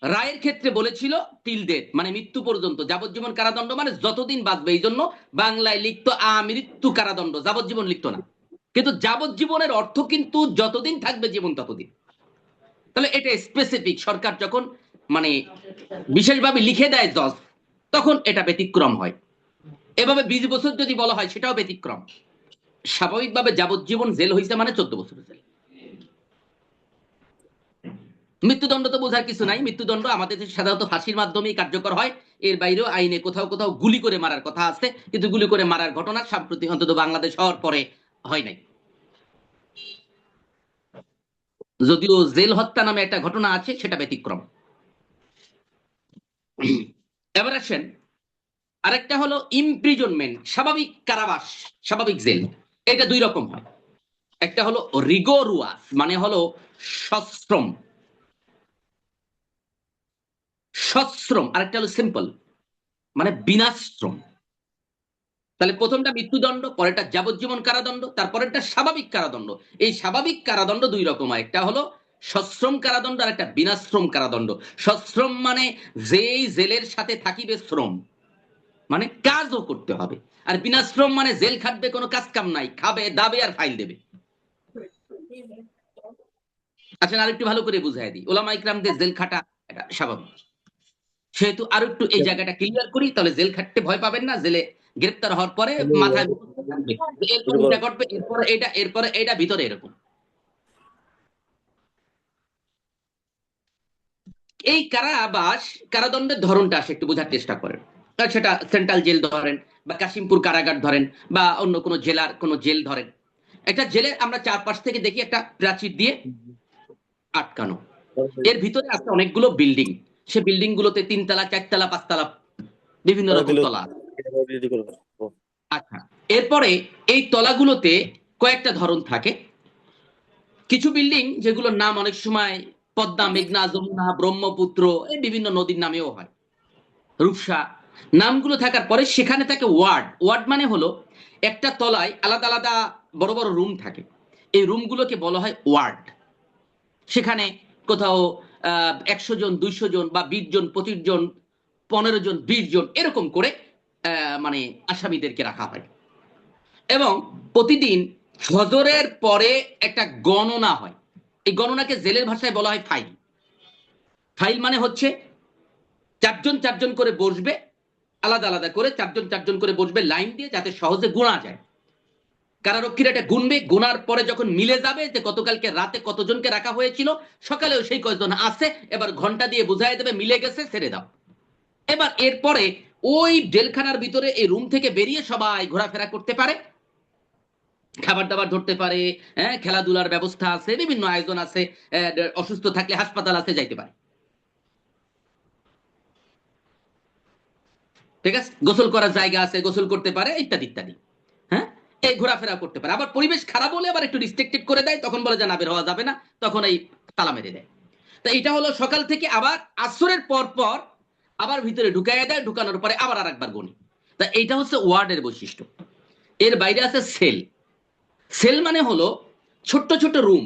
রায়ের ক্ষেত্রে বলেছিল টিল ডেথ, মানে মৃত্যু পর্যন্ত। যাবজ্জীবন কারাদণ্ড মানে যতদিন বাঁচবে, এই জন্য বাংলায় লিখতো আমৃত্যু কারাদণ্ড, যাবজ্জীবন লিখতো না। কিন্তু যাবজ্জীবনের অর্থ কিন্তু যতদিন থাকবে জীবন ততদিন। তাহলে এটা স্পেসিফিক, সরকার যখন মানে বিশেষভাবে লিখে দেয় জজ, তখন এটা ব্যতিক্রম হয়। এভাবে 20 বছর যদি বলা হয় সেটাও ব্যতিক্রম। স্বাভাবিকভাবে যাবজ্জীবন জেল হয়েছে মানে 14 বছরের জেল। মৃত্যুদণ্ড তো বোঝার কিছু নাই। মৃত্যুদণ্ড আমাদের দেশে সাধারণত ফাঁসির মাধ্যমেই কার্যকর হয়। এর বাইরেও আইনে কোথাও কোথাও গুলি করে মারার কথা আছে, কিন্তু গুলি করে মারার ঘটনা সাম্প্রতিক অন্তত বাংলাদেশ হওয়ার পরে হয় নাই। যদিও জেল হত্যা নামে একটা ঘটনা আছে, সেটা ব্যতিক্রম। এবার আসেন, আরেকটা হলো ইমপ্রিজনমেন্ট, স্বাভাবিক কারাবাস, স্বাভাবিক জেল। এটা দুই রকম হয়। একটা হলো রিগোরুয়াস, মানে হলো সশ্রম, সশ্রম। আরেকটা হলো সিম্পল, মানে বিনাশ্রম। তাহলে প্রথমটা মৃত্যুদণ্ড, পরেরটা যাবজ্জীবন কারাদণ্ড, তারপরেরটা স্বাভাবিক কারাদণ্ড। এই স্বাভাবিক কারাদণ্ড দুই রকম হয়, একটা হলো সশ্রম কারাদণ্ড আর একটা বিনাশ্রম কারাদণ্ড। সশ্রম মানে যেই জেলের সাথে থাকিবে শ্রম, মানে কাজও করতে হবে। আর বিনাশ্রম মানে জেল খাটবে, কোনো কাজ কাম নাই, খাবে দাবে আর ফাইল দেবে। আচ্ছা, আর একটু ভালো করে বুঝাই দিই। ওলামা ইকরামদের জেল খাটা এটা স্বাভাবিক। সেহেতু আর একটু এই জায়গাটা ক্লিয়ার করি, তাহলে জেল খাটতে ভয় পাবেন না। জেলে গ্রেপ্তার হওয়ার পরে মাথায় থাকবে এরপরে এটা ঘটবে, এরপরে এটা, এরপরে এটা, ভিতরে এরকম। এই কারাবাস, কারাদণ্ডের ধরনটা আসে একটু বোঝার চেষ্টা করেন। সেটা সেন্ট্রাল জেল ধরেন, বা কাশিমপুর কারাগার ধরেন, বা অন্য কোনো জেলার কোনো জেল ধরেন। একটা জেলে আমরা চারপাশ থেকে দেখি একটা প্রাচীর দিয়ে আটকানো, এর ভিতরে আছে অনেকগুলো বিল্ডিং। সে বিল্ডিং গুলোতে 3 তলা 4 তলা 5 তলা বিভিন্ন রকম তলা আছে। আচ্ছা, এরপরে এই তলাগুলোতে কয়েকটা ধরন থাকে। কিছু বিল্ডিং যেগুলোর নাম অনেক সময় পদ্মা, মেঘনা, যমুনা, ব্রহ্মপুত্র, এই বিভিন্ন নদীর নামেও হয়, রূপসা, নামগুলো থাকার পরে সেখানে থাকে ওয়ার্ড। ওয়ার্ড মানে হলো একটা তলায় আলাদা আলাদা বড় বড় রুম থাকে। এই রুমগুলোকে বলা হয় ওয়ার্ড। সেখানে কোথাও 100 জন, 200 জন, বা 20 জন, 25 জন, 15 জন, 20 জন, এরকম করে মানে আসামিদেরকে রাখা হয়। এবং প্রতিদিন ফজরের পরে একটা গণনা হয়। এই গণনাকে জেলের ভাষায় বলা হয় ফাইল। ফাইল মানে হচ্ছে 4 জন 4 জন করে বসবে, আলাদা আলাদা করে 4 জন 4 জন করে বসবে লাইন দিয়ে, যাতে সহজে গোনা যায়। কারারক্ষীরা এটা গুনবে, গোনার পরে যখন মিলে যাবে যে গতকালকে রাতে কতজনকে রাখা হয়েছিল, সকালেও সেই কয়জন আছে, এবার ঘন্টা দিয়ে বুঝাই দেবে মিলে গেছে, ছেড়ে দাও। এবার এরপরে ওই জেলখানার ভিতরে এই রুম থেকে বেরিয়ে সবাই ঘোরাফেরা করতে পারে, খাবার দাবার ধরতে পারে, হ্যাঁ, খেলাধুলার ব্যবস্থা আছে, বিভিন্ন আয়োজন আছে, অসুস্থ থাকলে হাসপাতাল আছে, যাইতে পারে। ঠিক আছে, গোসল করার জায়গা আছে, গোসল করতে পারে, ইত্যাদি ইত্যাদি। হ্যাঁ, এই ঘোরাফেরা করতে পারে। আবার পরিবেশ খারাপ হলে আবার একটু রিস্ট্রিক্টেড করে দেয়, তখন বলে যে না, বের হওয়া যাবে না, তখন এই তালা মেরে দেয়। তা এটা হলো সকাল থেকে, আবার আসরের পর পর আবার ভিতরে ঢুকাইয়া দেয়, ঢুকানোর পরে আবার আরেকবার গণি। তা এইটা হচ্ছে ওয়ার্ডের বৈশিষ্ট্য। এর বাইরে আছে সেল। সেল মানে হলো ছোট্ট ছোট রুম।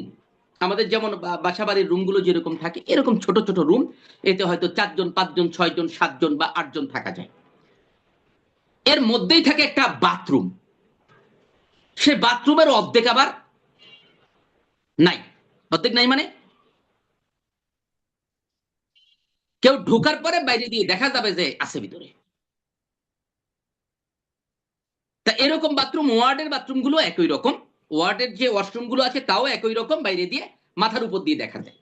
আমাদের যেমন বাসাবাড়ির রুমগুলো যেরকম থাকে, এরকম ছোট জন রুম। এতে হয়তো 4 জন 5 জন 6 জন 7 জন বা 8 জন থাকা যায়। এর মধ্যেই থাকে একটা বাথরুম। সে বাথরুমের অর্ধেক আবার নাই। অর্ধেক নাই মানে কেউ ঢোকার পরে বাইরে দিয়ে দেখা যাবে যে আছে ভিতরে। তা এরকম বাথরুম, ওয়ার্ডের বাথরুম গুলো একই রকম। ওয়ার্ডের যে ওয়াশরুম গুলো আছে তাও একই রকম, বাইরে দিয়ে মাথার উপর দিয়ে দেখা যায়।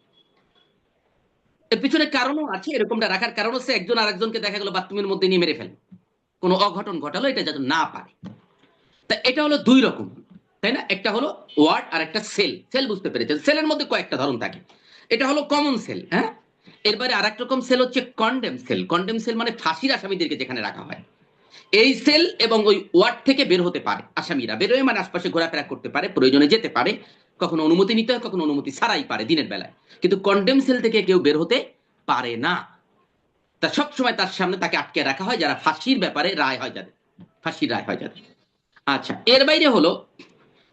এর পিছনে কারণও আছে। এরকমটা রাখার কারণ হচ্ছে একজন আরেকজনকে দেখা গেল বাথরুমের মধ্যে নিয়ে মেরে ফেলে, কোনো অঘটন ঘটালো, এটা যাতে না পারে। তা এটা হলো দুই রকম, তাই না? একটা হলো ওয়ার্ড আর একটা সেল। সেল বুঝতে পেরেছেন? সেলের মধ্যে কয়েকটা ধরন থাকে। এটা হলো কমন সেল। হ্যাঁ, এরপরে আর এক রকম সেল হচ্ছে কন্ডেম সেল। কন্ডেম সেল মানে ফাঁসির আসামিদেরকে যেখানে রাখা হয়। এই সেল এবং ওই ওয়ার্ড থেকে বের হতে পারে আসামিরা, বেরোয় মানে আশপাশে ঘোরাফেরা করতে পারে, প্রয়োজনে যেতে পারে, কখনো অনুমতি নিতে হয়, কখনো অনুমতি ছাড়াই পারে দিনের বেলায়। কিন্তু কন্ডেম সেল থেকে কেউ বের হতে পারে না। তা সবসময় তার সামনে তাকে আটকে রাখা হয়, যারা ফাঁসির ব্যাপারে রায় হয়, যাদের ফাঁসির রায় হয় যাদের। আচ্ছা, এর বাইরে হলো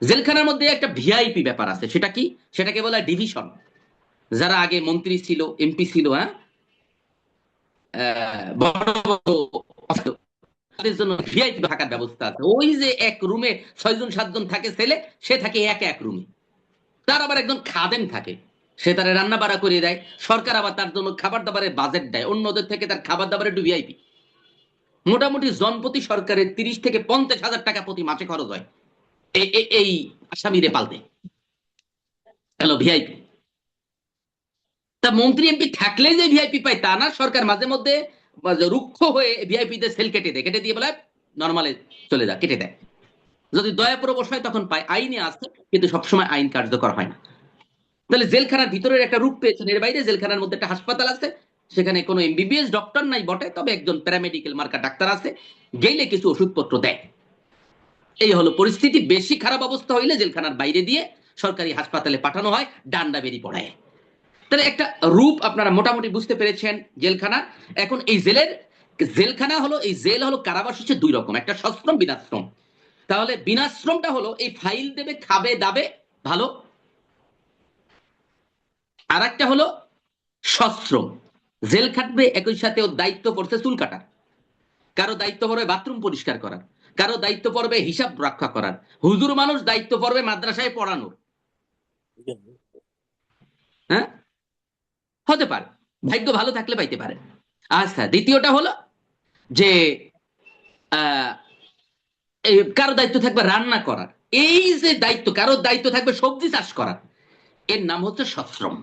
জেলখানার মধ্যে একটা ভিআইপি ব্যাপার আছে। সেটা কি? সেটাকে বলা হয় ডিভিশন। যারা আগে মন্ত্রী ছিল, এমপি ছিল, হ্যাঁ, বড় বড়, তাদের জন্য ভিআইপি থাকার ব্যবস্থা আছে। ওই যে এক রুমে 6 জন 7 জন থাকে ছেলে, সে থাকে এক রুমে। তার আবার একজন খাদেম থাকে, সে তার রান্না বাড়া করে দেয়। সরকার আবার তার জন্য খাবার দাবারের বাজেট দেয়, অন্যদের থেকে তার খাবার দাবারের একটু ভিআইপি। মোটামুটি জনপ্রতি সরকারের 30 থেকে 50 হাজার টাকা প্রতি মাসে খরচ হয় এই আসামিরে পালতে হ্যালো ভিআইপি। তা মন্ত্রী এমপি থাকলে যে ভিআইপি পায় তা না, সরকার মাঝে মধ্যে রুক্ষ হয়ে ভিআইপি তে সেল কেটে দেয়, কেটে দিয়ে বলে নর্মালে চলে যা, কেটে দেয়। যদি দয়া প্রবশ হয় তখন পায়, আইনে আছে, কিন্তু সবসময় আইন কার্যকর হয় না। তাহলে জেলখানার ভিতরের একটা রূপ পেয়েছেন, এর বাইরে জেলখানার মধ্যে একটা হাসপাতাল আছে, সেখানে কোনো এমবিবিএস ডক্টর নাই বটে, তবে একজন প্যারামেডিক্যাল মার্কা ডাক্তার আছে, গেলে কিছু ওষুধপত্র দেয়। এই হলো পরিস্থিতি। বেশি খারাপ অবস্থা হইলে জেলখানার বাইরে দিয়ে সরকারি হাসপাতালে পাঠানো হয়, ডান্ডা বেরি পড়ায়। তাহলে একটা রূপ আপনারা মোটামুটি বুঝতে পেরেছেন জেলখানা। এখন এই জেলখানা হলো, এই জেল হলো, কারাবাস হচ্ছে দুই রকম, একটা সশ্রম, বিনাশ্রম। তাহলে বিনাশ্রমটা হলো এই ফাইল দেবে, খাবে দাবে, ভালো। আর একটা হলো সশ্রম, জেল খাটবে, একই সাথে ওর দায়িত্ব পড়ছে চুল কাটার, কারো দায়িত্ব পড়বে বাথরুম পরিষ্কার করার, কারো দায়িত্ব পড়বে হিসাব রক্ষা করার, হুজুর মানুষ দায়িত্ব পড়বে মাদ্রাসায় পড়ানোর। হ্যাঁ, হতে পারে, ভাগ্য ভালো থাকলে পাইতে পারে। আচ্ছা, দ্বিতীয়টা হলো যে কারো দায়িত্ব থাকবে রান্না করার। এই যে দায়িত্ব, কারো দায়িত্ব থাকবে সবজি চাষ করার, এর নাম হচ্ছে সশ্রম।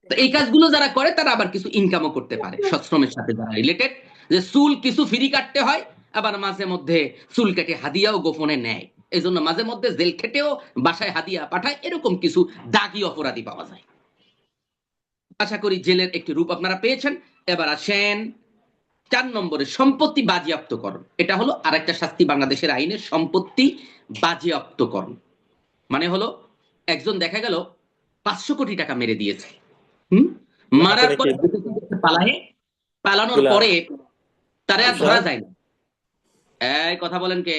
এই কাজগুলো যারা করে তারা আবার কিছু ইনকামও করতে পারে সশ্রমের সাথে যারা রিলেটেড, যে চুল কিছু ফ্রি কাটতে হয়, আবার মাঝে মধ্যে চুল কেটে হাদিয়াও গোপনে নেয়, এই জন্য মাঝে মধ্যে জেল খেটেও বাসায় হাদিয়া পাঠায়, এরকম কিছু দাগি অপরাধী পাওয়া যায়। আশা করি জেলের একটি রূপ আপনারা পেয়েছেন। এবার আসেন 4 নম্বরে, সম্পত্তি বাজেয়াপ্তকরণ। এটা হলো আরেকটা শাস্তি বাংলাদেশের আইনের, সম্পত্তি বাজেয়াপ্তকরণ। মানে হলো একজন দেখা গেল 500 কোটি টাকা মেরে দিয়েছে, মারার পরে পালানোর পরে তারে আর ধরা যায় না। এই কথা বলেন কে?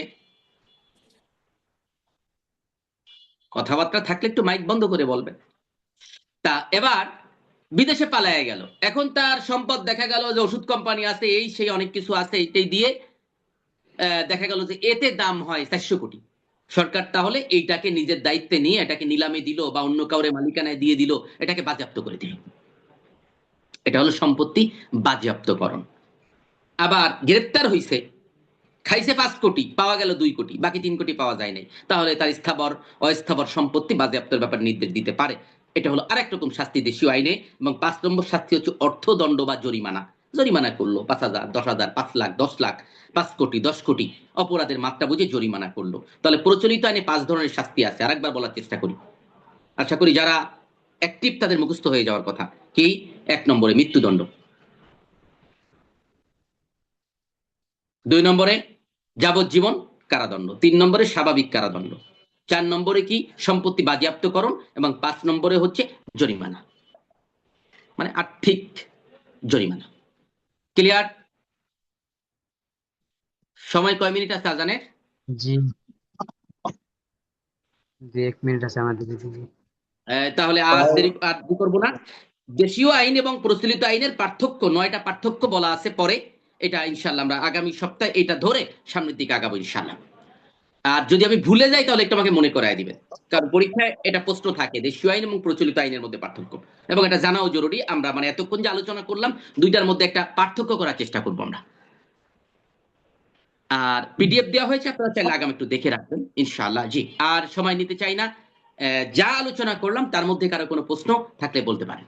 কথাবার্তা থাকলে একটু মাইক বন্ধ করে বলবেন। তা এবার বিদেশে পালায় গেল, এখন তার সম্পদ দেখা গেল যে ওষুধ কোম্পানি আছে, এই সেই অনেক কিছু আছে, এইটাই দিয়ে দেখা গেল যে এতে দাম হয় 400 কোটি। সরকার তাহলে এইটাকে নিজের দায়িত্বে নিয়ে এটাকে নিলামে দিল বা অন্য কাউরে মালিকানায় দিয়ে দিল, এটাকে বাজেয়াপ্ত করে দিল। এটা হলো সম্পত্তি বাজেয়াপ্তকরণ। আবার গ্রেপ্তার হইছে, খাইছে 5 কোটি, পাওয়া গেল 2 কোটি, বাকি 3 কোটি পাওয়া যায় নাই, তাহলে তার স্থাবর অস্থাবর সম্পত্তি বাজেয়াপ্তের ব্যাপারে নির্দেশ দিতে পারে। এটা হলো আরেক রকম শাস্তি দেশীয় আইনে। এবং 5 নম্বর শাস্তি হচ্ছে অর্থদণ্ড বা জরিমানা। জরিমানা করলো 5,000, 10,000, 5 লাখ, 10 লাখ, 5 কোটি, 10 কোটি, অপরাধের মাত্রা বুঝে জরিমানা করলো। তাহলে প্রচলিত আইনে 5 ধরনের শাস্তি আছে। আরেকবার বলার চেষ্টা করি, আশা করি যারা অ্যাক্টিভ তাদের মুখস্থ হয়ে যাওয়ার কথা। কি? 1 নম্বরে মৃত্যুদণ্ড, 2 নম্বরে যাবজ্জীবন কারাদণ্ড, 3 নম্বরে স্বাভাবিক কারাদণ্ড, 4 নম্বরে কি সম্পত্তি বাজেয়াপ্তকরণ, এবং 5 নম্বরে হচ্ছে জরিমানা, মানে আর্থিক জরিমানা। ক্লিয়ার? সময় কয় মিনিট আছে আজানের? জি জি 1 মিনিট আছে আমাদের দিদি। তাহলে আর দেরি করবো না। দেশীয় আইন এবং প্রচলিত আইনের পার্থক্য, 9টা পার্থক্য বলা আছে পরে, এটা ইনশাল্লাহ আমরা আগামী সপ্তাহে এটা ধরে সামনের দিকে আগাবো ইনশাল্লাহ। আর যদি আমি ভুলে যাই তাহলে একটু আমাকে মনে করায় দিবেন, কারণ পরীক্ষায় এটা প্রশ্ন থাকে, দেশীয় আইন এবং প্রচলিত আইনের মধ্যে পার্থক্য, এবং এটা জানাও জরুরি। আমরা মানে এতক্ষণ যে আলোচনা করলাম, দুইটার মধ্যে একটা পার্থক্য করার চেষ্টা করবো আমরা। আর পিডিএফ দেওয়া হয়েছে, আপনারা চাইলে আগাম একটু দেখে রাখবেন ইনশাআল্লাহ। জি, আর সময় নিতে চাই না। যা আলোচনা করলাম তার মধ্যে কারো কোনো প্রশ্ন থাকলে বলতে পারেন।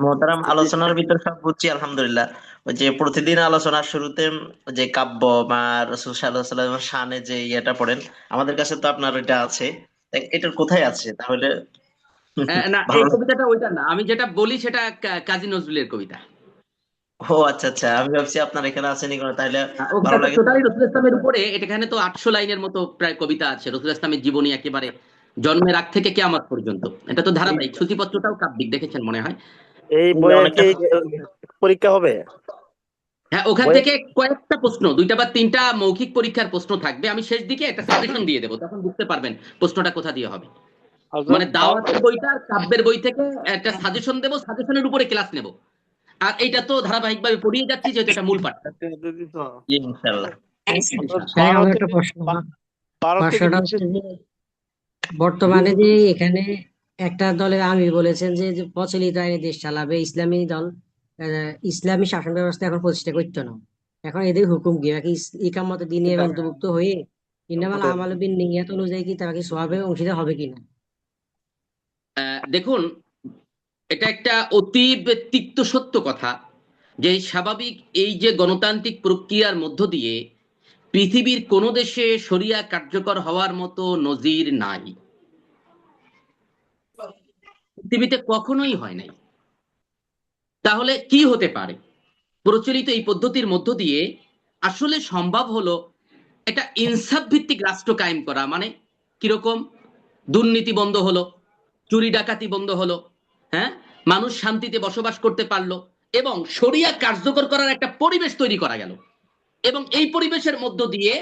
মোহতারাম, আলোচনার ভিতর সব বুঝছি আলহামদুলিল্লাহ। ওই যে প্রতিদিন আলোচনার শুরুতে যে কাব্য বা রাসূল সাল্লাল্লাহু আলাইহি ওয়াসাল্লামের শানে যে ইয়েটা পড়েন, আমাদের কাছে তো আপনার এটা আছে, এটার কোথায় আছে তাহলে? না, এই ভালো। কবিতাটা ওইটা না, আমি যেটা বলি সেটা কাজী নজরুলের কবিতা। ও আচ্ছা আচ্ছা, আমি ভাবছি আপনার এখানে আছে নি কোনো, তাহলে ওটা ভালো তো লাগে। টোটালি রসুল ইসলামের উপরে, এখানে তো 800 লাইনের মতো প্রায় কবিতা আছে, রসুল ইসলামের জীবনী একেবারে জন্মের আগ থেকে কিয়ামত পর্যন্ত। এটা তো ধারাবাহিক, সূচিপত্রটাও কাব্যিক, দেখেছেন মনে হয়। এই বইয়ের অনেকটা কি পরীক্ষা হবে? হ্যাঁ, ওখান থেকে কয়েকটা প্রশ্ন, 2টা বা 3টা মৌখিক পরীক্ষার প্রশ্ন থাকবে। আমি শেষ দিকে একটা সাজেশন দিয়ে দেবো, তখন বুঝতে পারবেন প্রশ্নটা কোথা দিয়ে হবে। মানে দাওয়াতের বইটা, কাব্যের বই থেকে একটা সাজেশন দেবো, সাজেশনের উপরে ক্লাস নেব। আর এইটা তো ধারাবাহিকভাবে পড়িয়ে যাচ্ছি, যেহেতু এটা মূল পাঠ। ইনশাআল্লাহ। স্যার, আমার একটা প্রশ্ন। প্রশ্নটা হচ্ছে যে বর্তমানে যে এখানে একটা দলের আমির বলেছেন যে যে প্রচলিত আইনে দেশ চালাবে, ইসলামী দল ইসলামী শাসন ব্যবস্থা এখন প্রতিষ্ঠা করতো না। এখন এদের হুকুম কি নাকি ইকামতে দিনের অন্তর্ভুক্ত হয়ে ইন্নামাল আমালু বিন্নিয়াত অনুযায়ী কি তারা কি সওয়াবের অংশীদার হবে কিনা? দেখুন, এটা একটা অতি তিক্ত সত্য কথা যে স্বাভাবিক এই যে গণতান্ত্রিক প্রক্রিয়ার মধ্য দিয়ে পৃথিবীর কোন দেশে শরিয়া কার্যকর হওয়ার মতো নজির নাই, পৃথিবীতে কখনোই হয় নাই। তাহলে কি হতে পারে? প্রচলিত এই পদ্ধতির মধ্য দিয়ে আসলে সম্ভব হলো একটা ইনসাফ ভিত্তিক রাষ্ট্র কায়েম করা। মানে কিরকম? দুর্নীতি বন্ধ হলো, চুরি ডাকাতি বন্ধ হলো, হ্যাঁ, মানুষ শান্তিতে বসবাস করতে পারলো এবং শরিয়া কার্যকর করার একটা পরিবেশ তৈরি করা গেল। এবং এই পরিবেশের মধ্য দিয়ে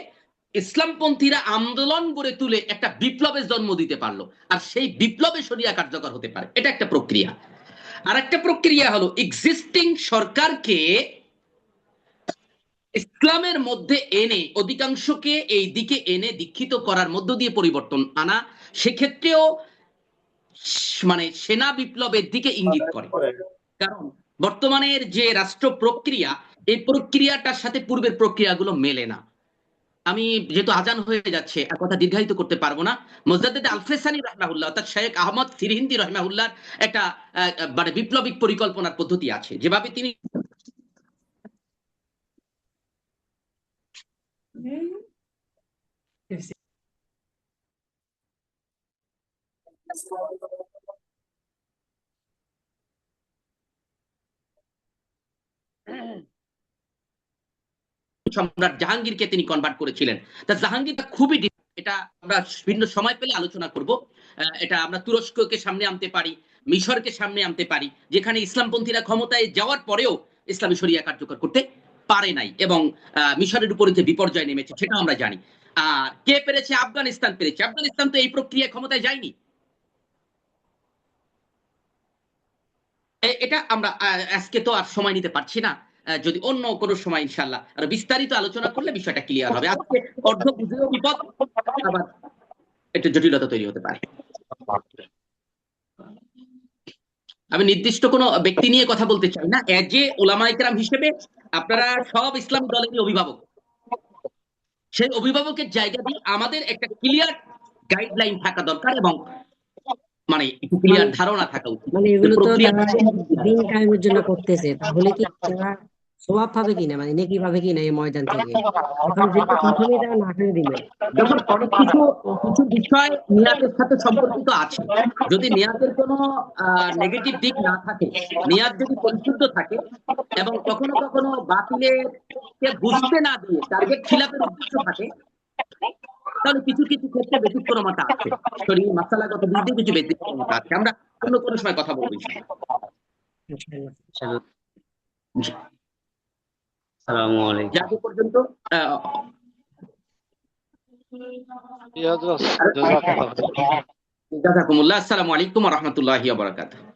ইসলামপন্থীরা আন্দোলন গড়ে তুলে একটা বিপ্লবের জন্ম দিতে পারলো, আর সেই বিপ্লবে শরিয়া কার্যকর হতে পারে। এটা একটা প্রক্রিয়া। আর একটা প্রক্রিয়া হলো এক্সিস্টিং সরকারকে ইসলামের মধ্যে এনে অধিকাংশকে এই দিকে এনে দীক্ষিত করার মধ্য দিয়ে পরিবর্তন আনা। সেক্ষেত্রেও মানে সেনা বিপ্লবের দিকে ইঙ্গিত করে, কারণ বর্তমানের যে রাষ্ট্র প্রক্রিয়া, এই প্রক্রিয়াটার সাথে পূর্বের প্রক্রিয়াগুলো মেলে না। আমি যেহেতু আজান হয়ে যাচ্ছে, আর কথা দীর্ঘায়িত করতে পারবো না। মুজাদ্দেদ আল-ফেসানি রাহমাহুল্লাহ অর্থাৎ শেখ আহমদ সিরহিন্দি রাহমাহুল্লাহর একটা মানে বিপ্লবিক পরিকল্পনার পদ্ধতি আছে, যেভাবে তিনি সম্রাট জাহাঙ্গীরকে তিনি কনভার্ট করেছিলেন। তা জাহাঙ্গীরটা খুবই এটা আমরা ভিন্ন সময় পেলে আলোচনা করব। এটা আমরা তুরস্ককে সামনে আনতে পারি, মিশরকে সামনে আনতে পারি, যেখানে ইসলামপন্থীরা ক্ষমতায় যাওয়ার পরেও ইসলামী শরিয়া কার্যকর করতে পারে নাই এবং মিশরের উপরে যে বিপর্যয় নেমেছে সেটা আমরা জানি। আর কে পেরেছে? আফগানিস্তান পেরেছে। আফগানিস্তান তো এই প্রক্রিয়ায় ক্ষমতায় যায়নি। এটা আমরা আজকে তো আর সময় নিতে পারছি না, যদি অন্য কোনো সময় ইনশাআল্লাহ আর বিস্তারিত আলোচনা করলে বিষয়টা ক্লিয়ার হবে। আজকে অর্ধ বুঝেও বিপদ, আবার একটু জটিলতা তৈরি হতে পারে। আমি নির্দিষ্ট কোনো ব্যক্তি নিয়ে কথা বলতে চাই না, এজ এ ওলামায়ে কেরাম হিসেবে আপনারা সব ইসলামী দলেরই অভিভাবক। সেই অভিভাবকের জায়গা দিয়ে আমাদের একটা ক্লিয়ার গাইডলাইন থাকা দরকার এবং মানে একটু ক্লিয়ার ধারণা থাকা উচিত। মানে এগুলো তো তারা দিন কায়েমের জন্য করতেছে, তাহলে কি তারা সওয়াব পাবে কিনা, মানে নেকি পাবে কিনা এই ময়দান থেকে? এখন যেহেতু প্রথমেই তারা না করে দিল, যখন অনেক কিছু কিছু বিষয় নিয়াতের সাথে সম্পর্কিত আছে, যদি নিয়াতের কোনো নেগেটিভ দিক না থাকে, নিয়াত যদি পরিশুদ্ধ থাকে এবং কখনো কখনো বাতিলের বুঝতে না দিয়ে টার্গেট খিলাফের উদ্দেশ্য থাকে, তাহলে কিছু কিছু ক্ষেত্রে ব্যতিক্রমতা আছে। শরীর মাসালাগত দিক দিয়ে কিছু ব্যতিক্রমতা আছে। আমরা অন্য কোনো সময় কথা বলবো ইনশাআল্লাহ। আসসালামু আলাইকুম। যাকে পর্যন্ত জাযাকুমুল্লাহ। জাযাকুমুল্লাহ। আসসালামু আলাইকুম ওয়া রাহমাতুল্লাহি ওয়া বারাকাতুহু।